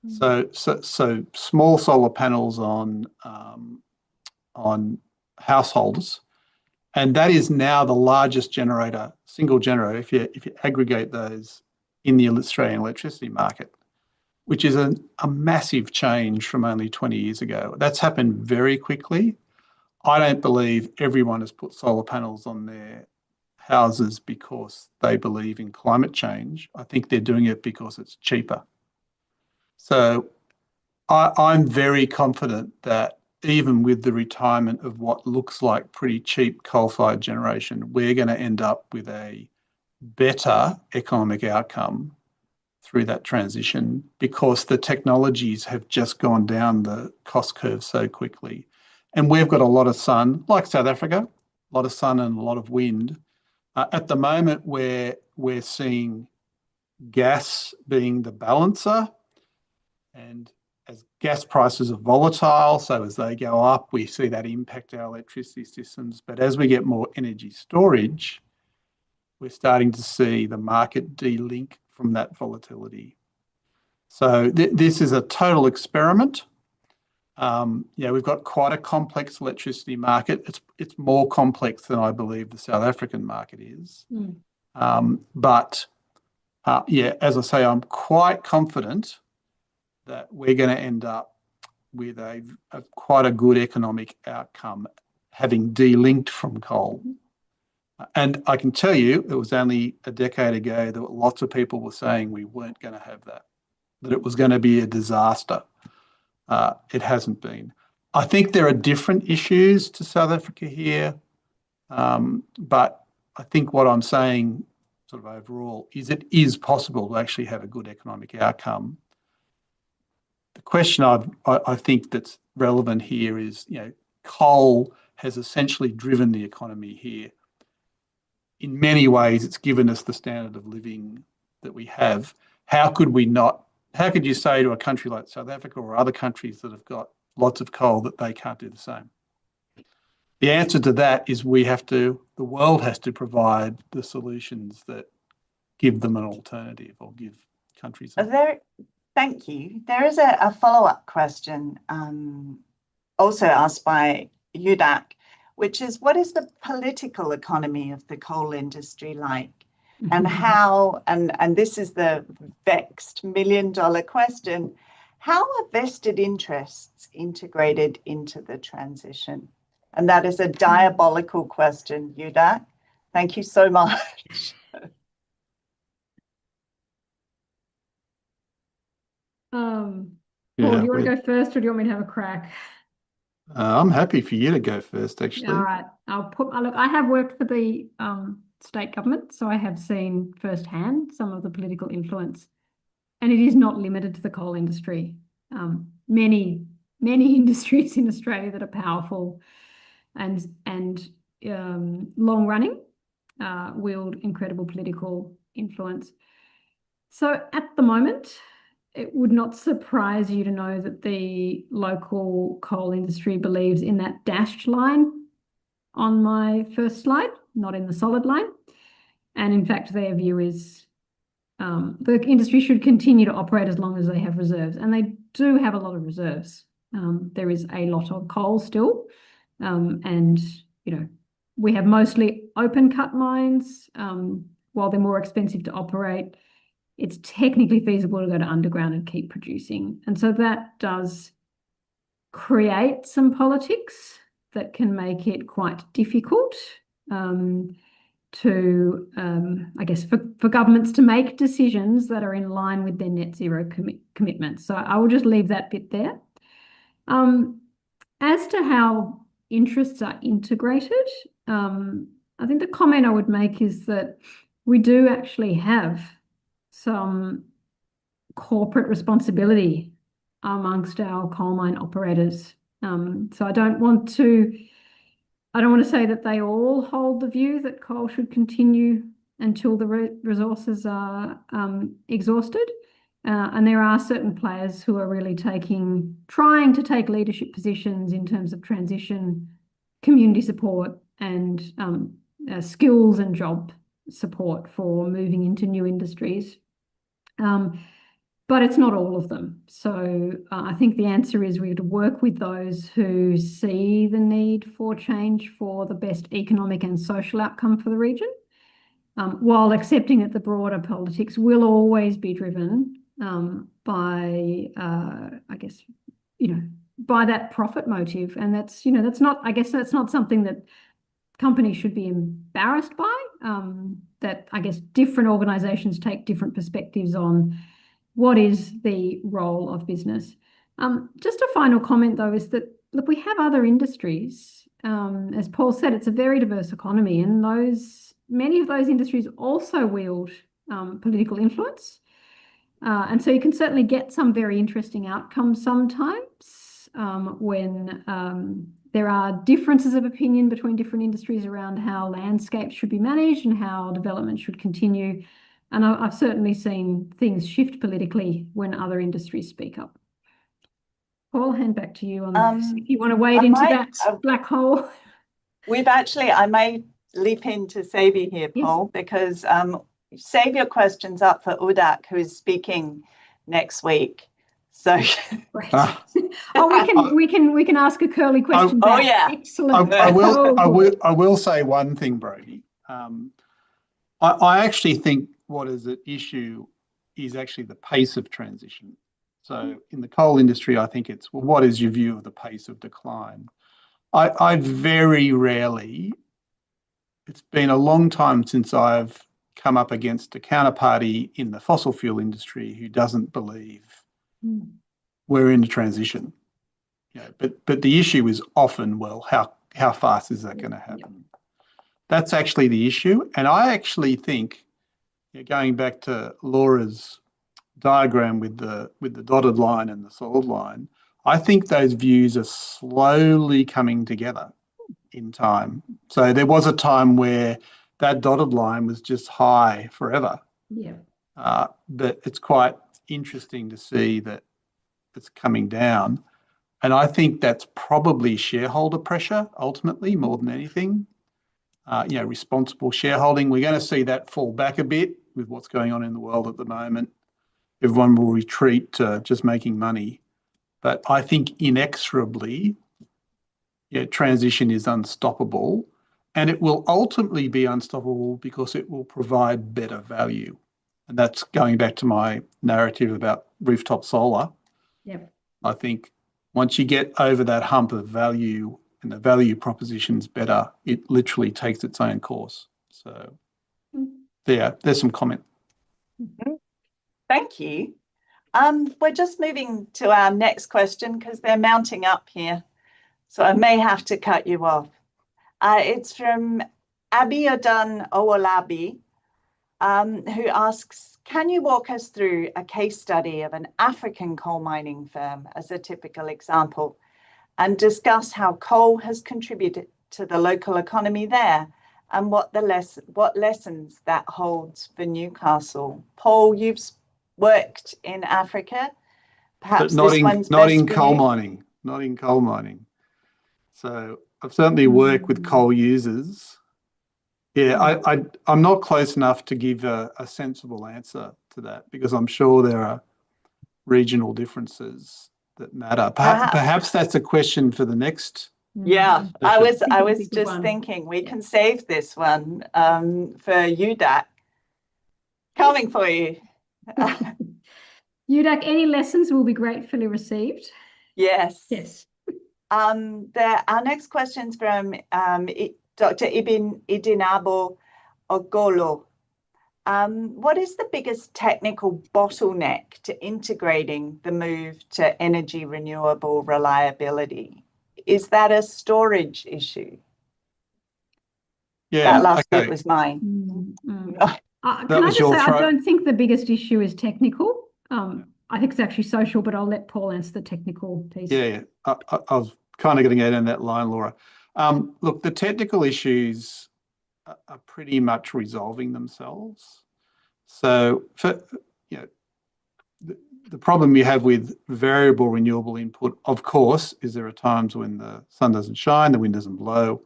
So small solar panels on households, and that is now the largest single generator, if you aggregate those in the Australian electricity market, which is a massive change from only 20 years ago. That's happened very quickly. I don't believe everyone has put solar panels on their houses because they believe in climate change. I think they're doing it because it's cheaper. So I'm very confident that even with the retirement of what looks like pretty cheap coal-fired generation, we're going to end up with a better economic outcome through that transition because the technologies have just gone down the cost curve so quickly. And we've got a lot of sun, like South Africa, a lot of sun and a lot of wind. At the moment, we're seeing gas being the balancer, and as gas prices are volatile, so as they go up, we see that impact our electricity systems. But as we get more energy storage, we're starting to see the market de-link from that volatility. So this is a total experiment. We've got quite a complex electricity market. It's more complex than I believe the South African market is. But as I say, I'm quite confident that we're going to end up with quite a good economic outcome having de-linked from coal. And I can tell you, it was only a decade ago that lots of people were saying we weren't going to have that it was going to be a disaster. It hasn't been. I think there are different issues to South Africa here, but I think what I'm saying sort of overall is it is possible to actually have a good economic outcome. The question I think that's relevant here is, coal has essentially driven the economy here. In many ways, it's given us the standard of living that we have. How could you say to a country like South Africa or other countries that have got lots of coal that they can't do the same? The answer to that is the world has to provide the solutions that give them an alternative or give countries. Thank you. There is a follow-up question also asked by Udak, which is, what is the political economy of the coal industry like? And how, and this is the vexed million-dollar question, how are vested interests integrated into the transition? And that is a diabolical question, Udak. Thank you so much. Paul, do you want to go first, or do you want me to have a crack? I'm happy for you to go first, actually. All right. Look, I have worked for the state government, so I have seen firsthand some of the political influence, and it is not limited to the coal industry. Many industries in Australia that are powerful and long running wield incredible political influence. So at the moment, it would not surprise you to know that the local coal industry believes in that dashed line on my first slide, not in the solid line. And in fact, their view is the industry should continue to operate as long as they have reserves. And they do have a lot of reserves. There is a lot of coal still. And, we have mostly open cut mines. While they're more expensive to operate, it's technically feasible to go to underground and keep producing. And so that does create some politics that can make it quite difficult I guess, for governments to make decisions that are in line with their net zero commitments. So I will just leave that bit there. As to how interests are integrated, I think the comment I would make is that we do actually have some corporate responsibility amongst our coal mine operators. So I don't want to say that they all hold the view that coal should continue until the resources are exhausted. And there are certain players who are really trying to take leadership positions in terms of transition, community support, and skills and job support for moving into new industries. But it's not all of them. So I think the answer is we have to work with those who see the need for change for the best economic and social outcome for the region, while accepting that the broader politics will always be driven by, I guess, by that profit motive. And that's not something that companies should be embarrassed by, that I guess different organisations take different perspectives on what is the role of business. Just a final comment, though, is that, look, we have other industries. As Paul said, it's a very diverse economy, and many of those industries also wield political influence. And so you can certainly get some very interesting outcomes sometimes when there are differences of opinion between different industries around how landscapes should be managed and how development should continue. And I've certainly seen things shift politically when other industries speak up. Paul, I'll hand back to you on this. If you want to wade into that black hole. I may leap into Savi here, Paul, yes, because save your questions up for Udak, who is speaking next week. So we can ask a curly question back. Oh yeah, excellent. I will say one thing, Brodie. I actually think what is at issue is actually the pace of transition. So in the coal industry, I think it's, well, what is your view of the pace of decline? I very rarely, it's been a long time since I've come up against a counterparty in the fossil fuel industry who doesn't believe we're in a transition. But the issue is often, well, how fast is that going to happen? That's actually the issue. And I actually think, going back to Laura's diagram with the dotted line and the solid line, I think those views are slowly coming together in time. So there was a time where that dotted line was just high forever. Yeah. But it's quite interesting to see that it's coming down. And I think that's probably shareholder pressure, ultimately, more than anything. Responsible shareholding. We're going to see that fall back a bit with what's going on in the world at the moment. Everyone will retreat to just making money. But I think inexorably, transition is unstoppable, and it will ultimately be unstoppable because it will provide better value. And that's going back to my narrative about rooftop solar. Yep. I think once you get over that hump of value and the value proposition's better, it literally takes its own course. So there's some comment. Mm-hmm. Thank you. We're just moving to our next question because they're mounting up here. So I may have to cut you off. It's from Abiodun Owolabi, who asks, can you walk us through a case study of an African coal mining firm as a typical example and discuss how coal has contributed to the local economy there and what lessons that holds for Newcastle? Paul, you've worked in Africa. Perhaps but not in coal mining. So I've certainly worked with coal users Yeah, I'm not close enough to give a sensible answer to that because I'm sure there are regional differences that matter. Perhaps that's a question for the next. Yeah, I session. was just thinking we can save this one for UDAC. Coming for you. UDAC, any lessons will be gratefully received. Yes. Yes. Our next question's from Dr. Ibn Idinabo Ogolo. What is the biggest technical bottleneck to integrating the move to energy renewable reliability? Is that a storage issue? Yeah, that last okay. bit was mine. Can I just say, I don't think the biggest issue is technical. I think it's actually social, but I'll let Paul answer the technical piece. Yeah. I was kind of getting out on that line, Laura. Look, the technical issues are pretty much resolving themselves. So, the problem you have with variable renewable input, of course, is there are times when the sun doesn't shine, the wind doesn't blow.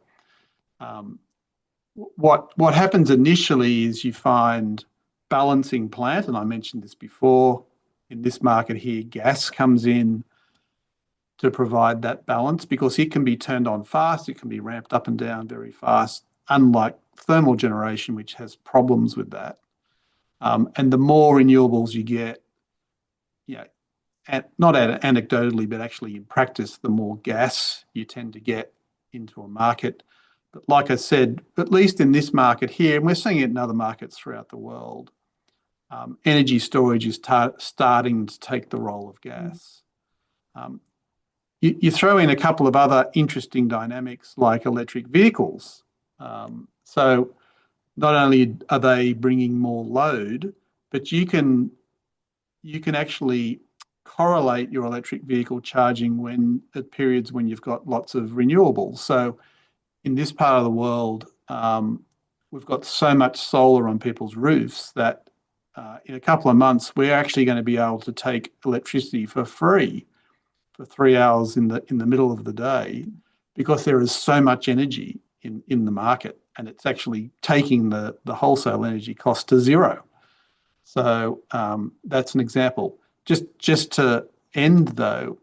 What happens initially is you find balancing plant, and I mentioned this before. In this market here, gas comes in to provide that balance because it can be turned on fast, it can be ramped up and down very fast, unlike thermal generation, which has problems with that. And the more renewables you get, not anecdotally, but actually in practice, the more gas you tend to get into a market. But like I said, at least in this market here, and we're seeing it in other markets throughout the world, energy storage is starting to take the role of gas. You throw in a couple of other interesting dynamics like electric vehicles. So not only are they bringing more load, but you can actually correlate your electric vehicle charging at periods when you've got lots of renewables. So in this part of the world, we've got so much solar on people's roofs that in a couple of months, we're actually going to be able to take electricity for free for 3 hours in the middle of the day because there is so much energy in the market, and it's actually taking the wholesale energy cost to zero. So that's an example. Just to end though,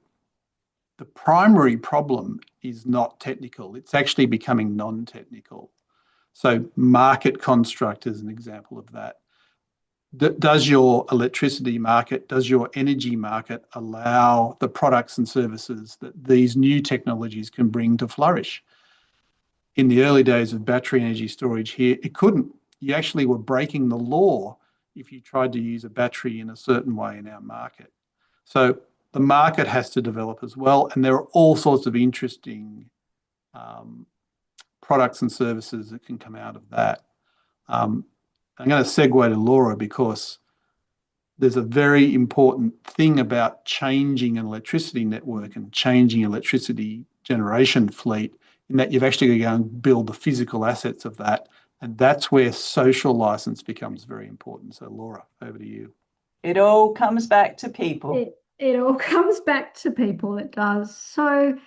the primary problem is not technical. It's actually becoming non-technical. So market construct is an example of that. Does your electricity market, does your energy market allow the products and services that these new technologies can bring to flourish? In the early days of battery energy storage here, it couldn't. You actually were breaking the law if you tried to use a battery in a certain way in our market. So the market has to develop as well, and there are all sorts of interesting products and services that can come out of that. I'm going to segue to Laura because there's a very important thing about changing an electricity network and changing electricity generation fleet in that you've actually got to go and build the physical assets of that. And that's where social license becomes very important. So Laura, over to you. It all comes back to people. It all comes back to people, it does. So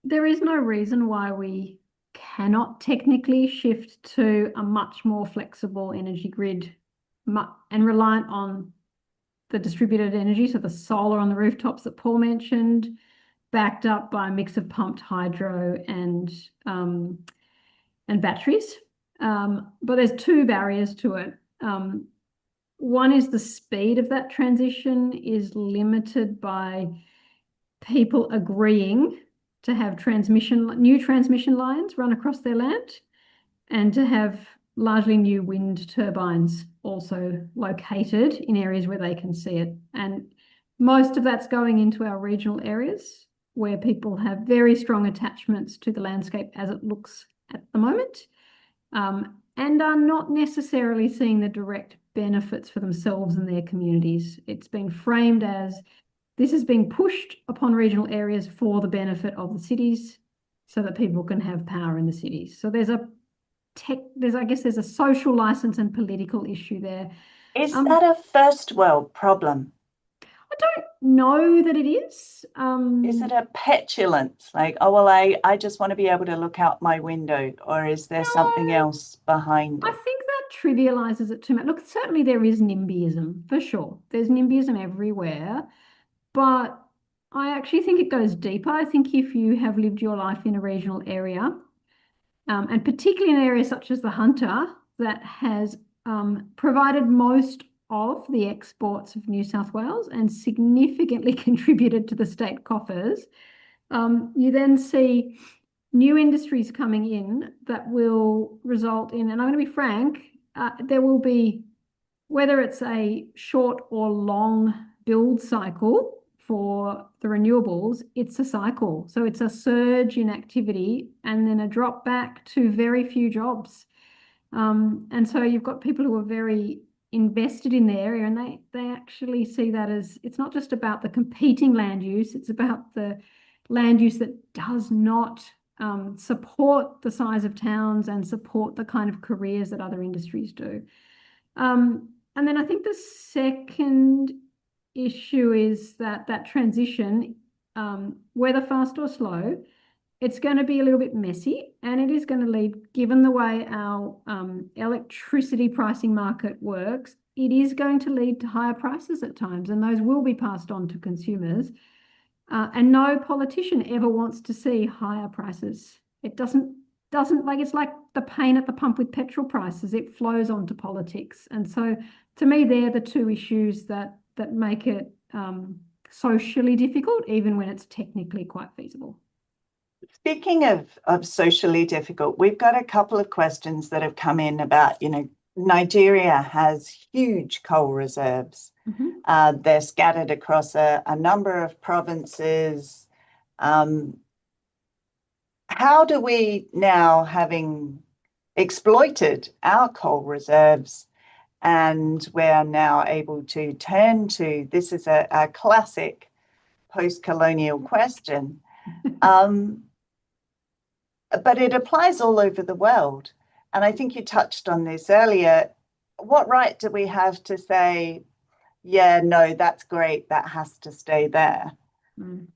there is no reason why we cannot technically shift to a much more flexible energy grid and reliant on the distributed energy, so the solar on the rooftops that Paul mentioned, backed up by a mix of pumped hydro and batteries. But there's two barriers to it. One is the speed of that transition is limited by people agreeing to have new transmission lines run across their land and to have largely new wind turbines also located in areas where they can see it. And most of that's going into our regional areas where people have very strong attachments to the landscape as it looks at the moment, and are not necessarily seeing the direct benefits for themselves and their communities. It's been framed as this is being pushed upon regional areas for the benefit of the cities so that people can have power in the cities. So there's a social license and political issue there. Is that a first world problem? I don't know that it is. Is it a petulance? Like, oh, well, I just want to be able to look out my window, or is there something No, else behind I it? think that trivializes it too much. Look, certainly there is NIMBYism for sure. There's NIMBYism everywhere, but I actually think it goes deeper. I think if you have lived your life in a regional area, and particularly in areas such as the Hunter, that has provided most of the exports of New South Wales and significantly contributed to the state coffers, you then see new industries coming in that will result in, and I'm going to be frank, there will be, whether it's a short or long build cycle for the renewables, it's a cycle. So it's a surge in activity and then a drop back to very few jobs. And so you've got people who are very invested in the area, and they actually see that as, it's not just about the competing land use, it's about the land use that does not support the size of towns and support the kind of careers that other industries do. And then I think the second issue is that transition, whether fast or slow, it's going to be a little bit messy, and it is going to lead, given the way our electricity pricing market works, it is going to lead to higher prices at times, and those will be passed on to consumers. And no politician ever wants to see higher prices. It doesn't like, it's like the pain at the pump with petrol prices. It flows onto politics, and so to me, they're the two issues that make it socially difficult, even when it's technically quite feasible. Speaking of socially difficult, we've got a couple of questions that have come in about, Nigeria has huge coal reserves. They're scattered across a number of provinces. How do we now, having exploited our coal reserves, and we're now able to turn to, this is a classic post-colonial question, but it applies all over the world. And I think you touched on this earlier. What right do we have to say, yeah, no, that's great, that has to stay there? And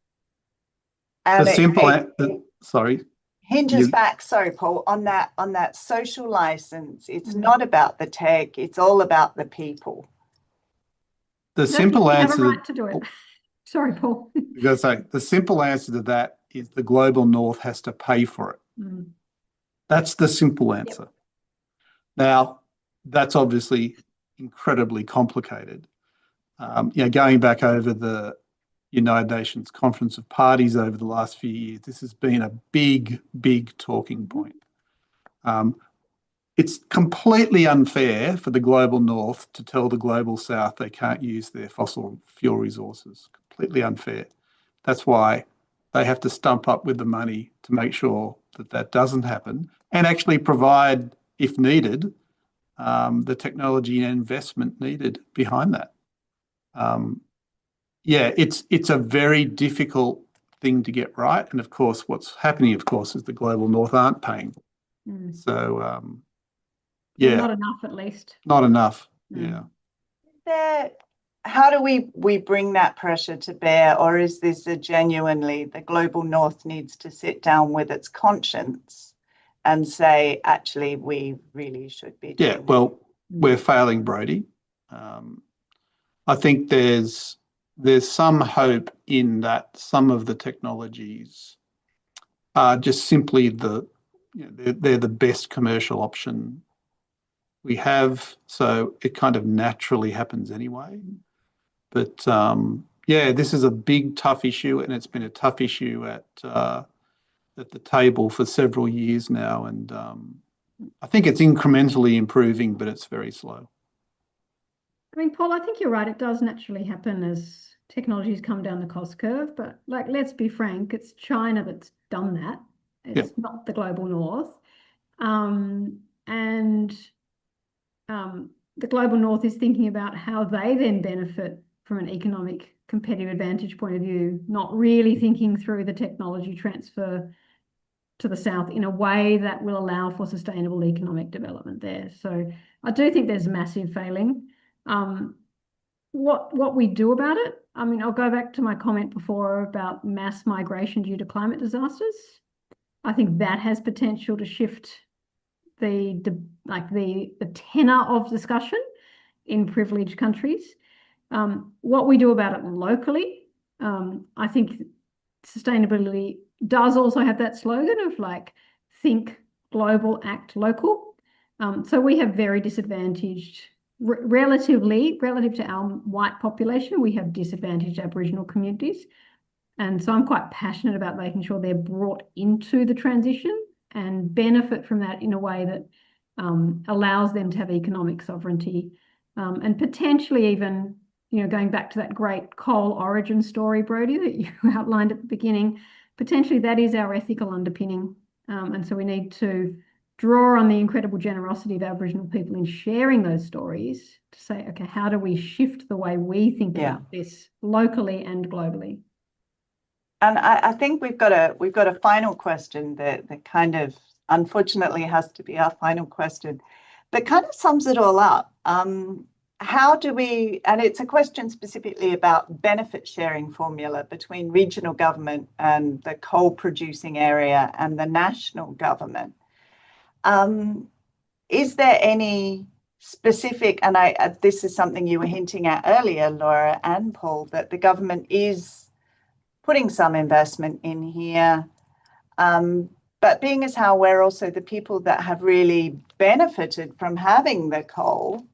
sorry. Hinges back, sorry, Paul, on that social license. It's not about the tech, it's all about the people. The simple answer, have a right to do it. Sorry, Paul. The simple answer to that is the global north has to pay for it. That's the simple answer. Yep. Now, that's obviously incredibly complicated. Going back over the United Nations Conference of Parties over the last few years, this has been a big, big talking point. It's completely unfair for the global north to tell the global south they can't use their fossil fuel resources. Completely unfair. That's why they have to stump up with the money to make sure that doesn't happen, and actually provide, if needed, the technology and investment needed behind that. It's a very difficult thing to get right. And of course, what's happening, of course, is the global north aren't paying. So, not enough, at least. Not enough. Yeah. How do we bring that pressure to bear, or is this genuinely the global north needs to sit down with its conscience and say, actually, we really should be doing we're failing, Brodie. I think there's some hope in that some of the technologies are just simply they're the best commercial option we have, so it kind of naturally happens anyway. But this is a big, tough issue, and it's been a tough issue at the table for several years now, and I think it's incrementally improving, but it's very slow. I mean, Paul, I think you're right. It does naturally happen as technologies come down the cost curve, but let's be frank, it's China that's done that. It's not the global north. The global north is thinking about how they then benefit from an economic competitive advantage point of view, not really thinking through the technology transfer to the south in a way that will allow for sustainable economic development there. So I do think there's massive failing. what we do about it, I mean, I'll go back to my comment before about mass migration due to climate disasters. I think that has potential to shift the tenor of discussion in privileged countries. What we do about it locally, I think sustainability does also have that slogan of like, think global, act local. So we have very disadvantaged, relative to our white population, we have disadvantaged Aboriginal communities. And so I'm quite passionate about making sure they're brought into the transition and benefit from that in a way that allows them to have economic sovereignty, and potentially even, going back to that great coal origin story, Brodie, that you outlined at the beginning, potentially that is our ethical underpinning. And so we need to draw on the incredible generosity of Aboriginal people in sharing those stories to say, okay, how do we shift the way we think about this locally and globally? And I think we've got a final question that kind of unfortunately has to be our final question, that kind of sums it all up. How do we, and it's a question specifically about benefit sharing formula between regional government and the coal producing area and the national government. Is there any specific, and this is something you were hinting at earlier, Laura and Paul, that the government is putting some investment in here, but being as how we're also the people that have really benefited from having the coal,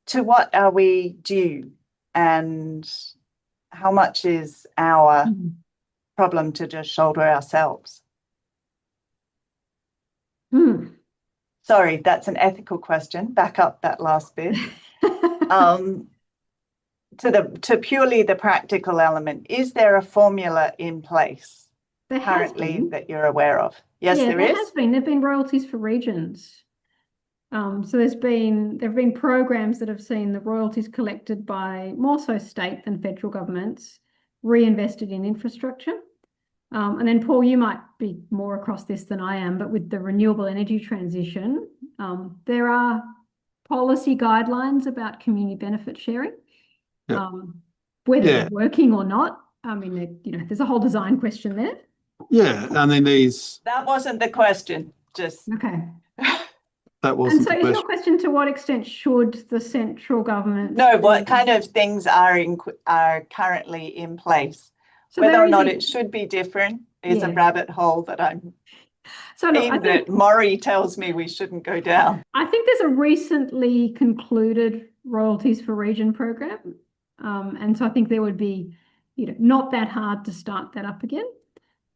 to what are we due, and how much is our problem to just shoulder ourselves? Sorry, that's an ethical question. Back up that last bit. To purely the practical element, is there a formula in place currently that you're aware of? Yes, there is. Has been. There've been royalties for regions. So there have been programs that have seen the royalties collected by more so state than federal governments reinvested in infrastructure. And then Paul, you might be more across this than I am, but with the renewable energy transition, there are policy guidelines about community benefit sharing. Whether they're working or not, I mean, there's a whole design question there. Yeah, I mean, that wasn't the question. Just okay. That wasn't the question. And so, is your question to what extent should the central government? No, what kind of things are currently in place? So whether or not it should be different is a rabbit hole that I'm. So look, I think that Maury tells me we shouldn't go down. I think there's a recently concluded royalties for region program. And so I think there would be, not that hard to start that up again.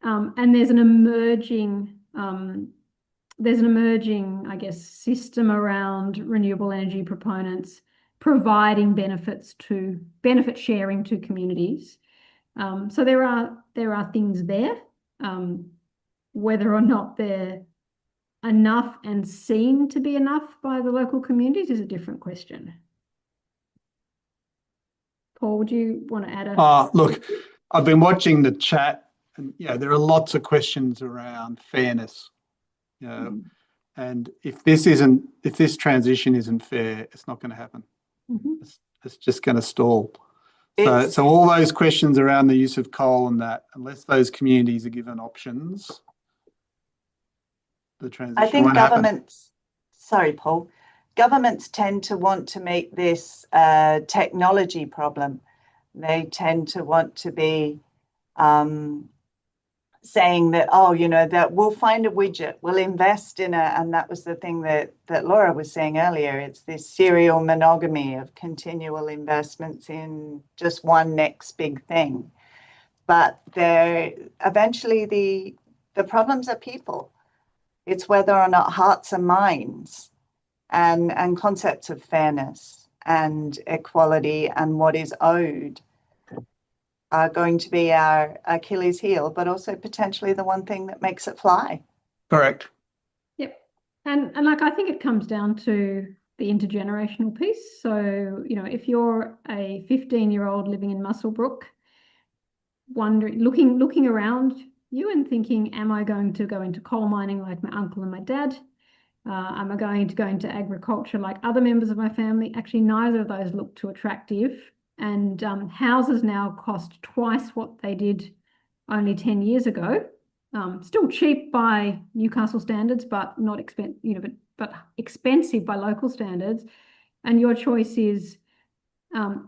And there's an emerging, I guess, system around renewable energy proponents providing benefit sharing to communities. So there are things there. Whether or not they're enough and seen to be enough by the local communities is a different question. Paul, would you want to add a? Look, I've been watching the chat, and there are lots of questions around fairness. And if this transition isn't fair, it's not going to happen. It's just going to stall. So all those questions around the use of coal and that, unless those communities are given options, the transition won't happen. I think governments, sorry, Paul, governments tend to want to make this a technology problem. They tend to want to be saying that, that we'll find a widget, we'll invest in it. And that was the thing that Laura was saying earlier. It's this serial monogamy of continual investments in just one next big thing. But eventually the problems are people. It's whether or not hearts and minds and concepts of fairness and equality and what is owed are going to be our Achilles heel, but also potentially the one thing that makes it fly. Correct. Yep. And I think it comes down to the intergenerational piece. So, if you're a 15-year-old living in Muswellbrook, looking around you and thinking, am I going to go into coal mining like my uncle and my dad? Am I going to go into agriculture like other members of my family? Actually, neither of those look too attractive. And houses now cost twice what they did only 10 years ago. Still cheap by Newcastle standards, but not but expensive by local standards. And your choice is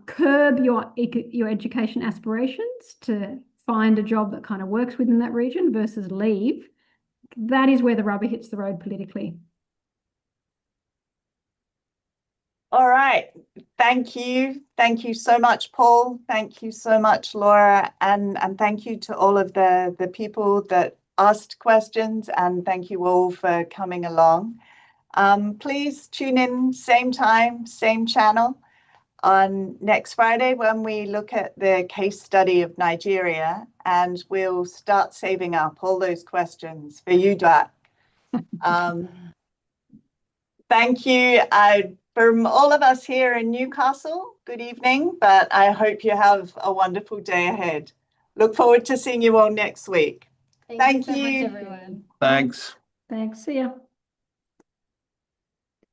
curb your education aspirations to find a job that kind of works within that region versus leave. That is where the rubber hits the road politically. All right. Thank you. Thank you so much, Paul. Thank you so much, Laura. And thank you to all of the people that asked questions. And thank you all for coming along. Please tune in same time, same channel on next Friday when we look at the case study of Nigeria, and we'll start saving up all those questions for you, Jack. Thank you. From all of us here in Newcastle, good evening, but I hope you have a wonderful day ahead. Look forward to seeing you all next week. Thank you so you. much, everyone. Thanks. Thanks. See ya.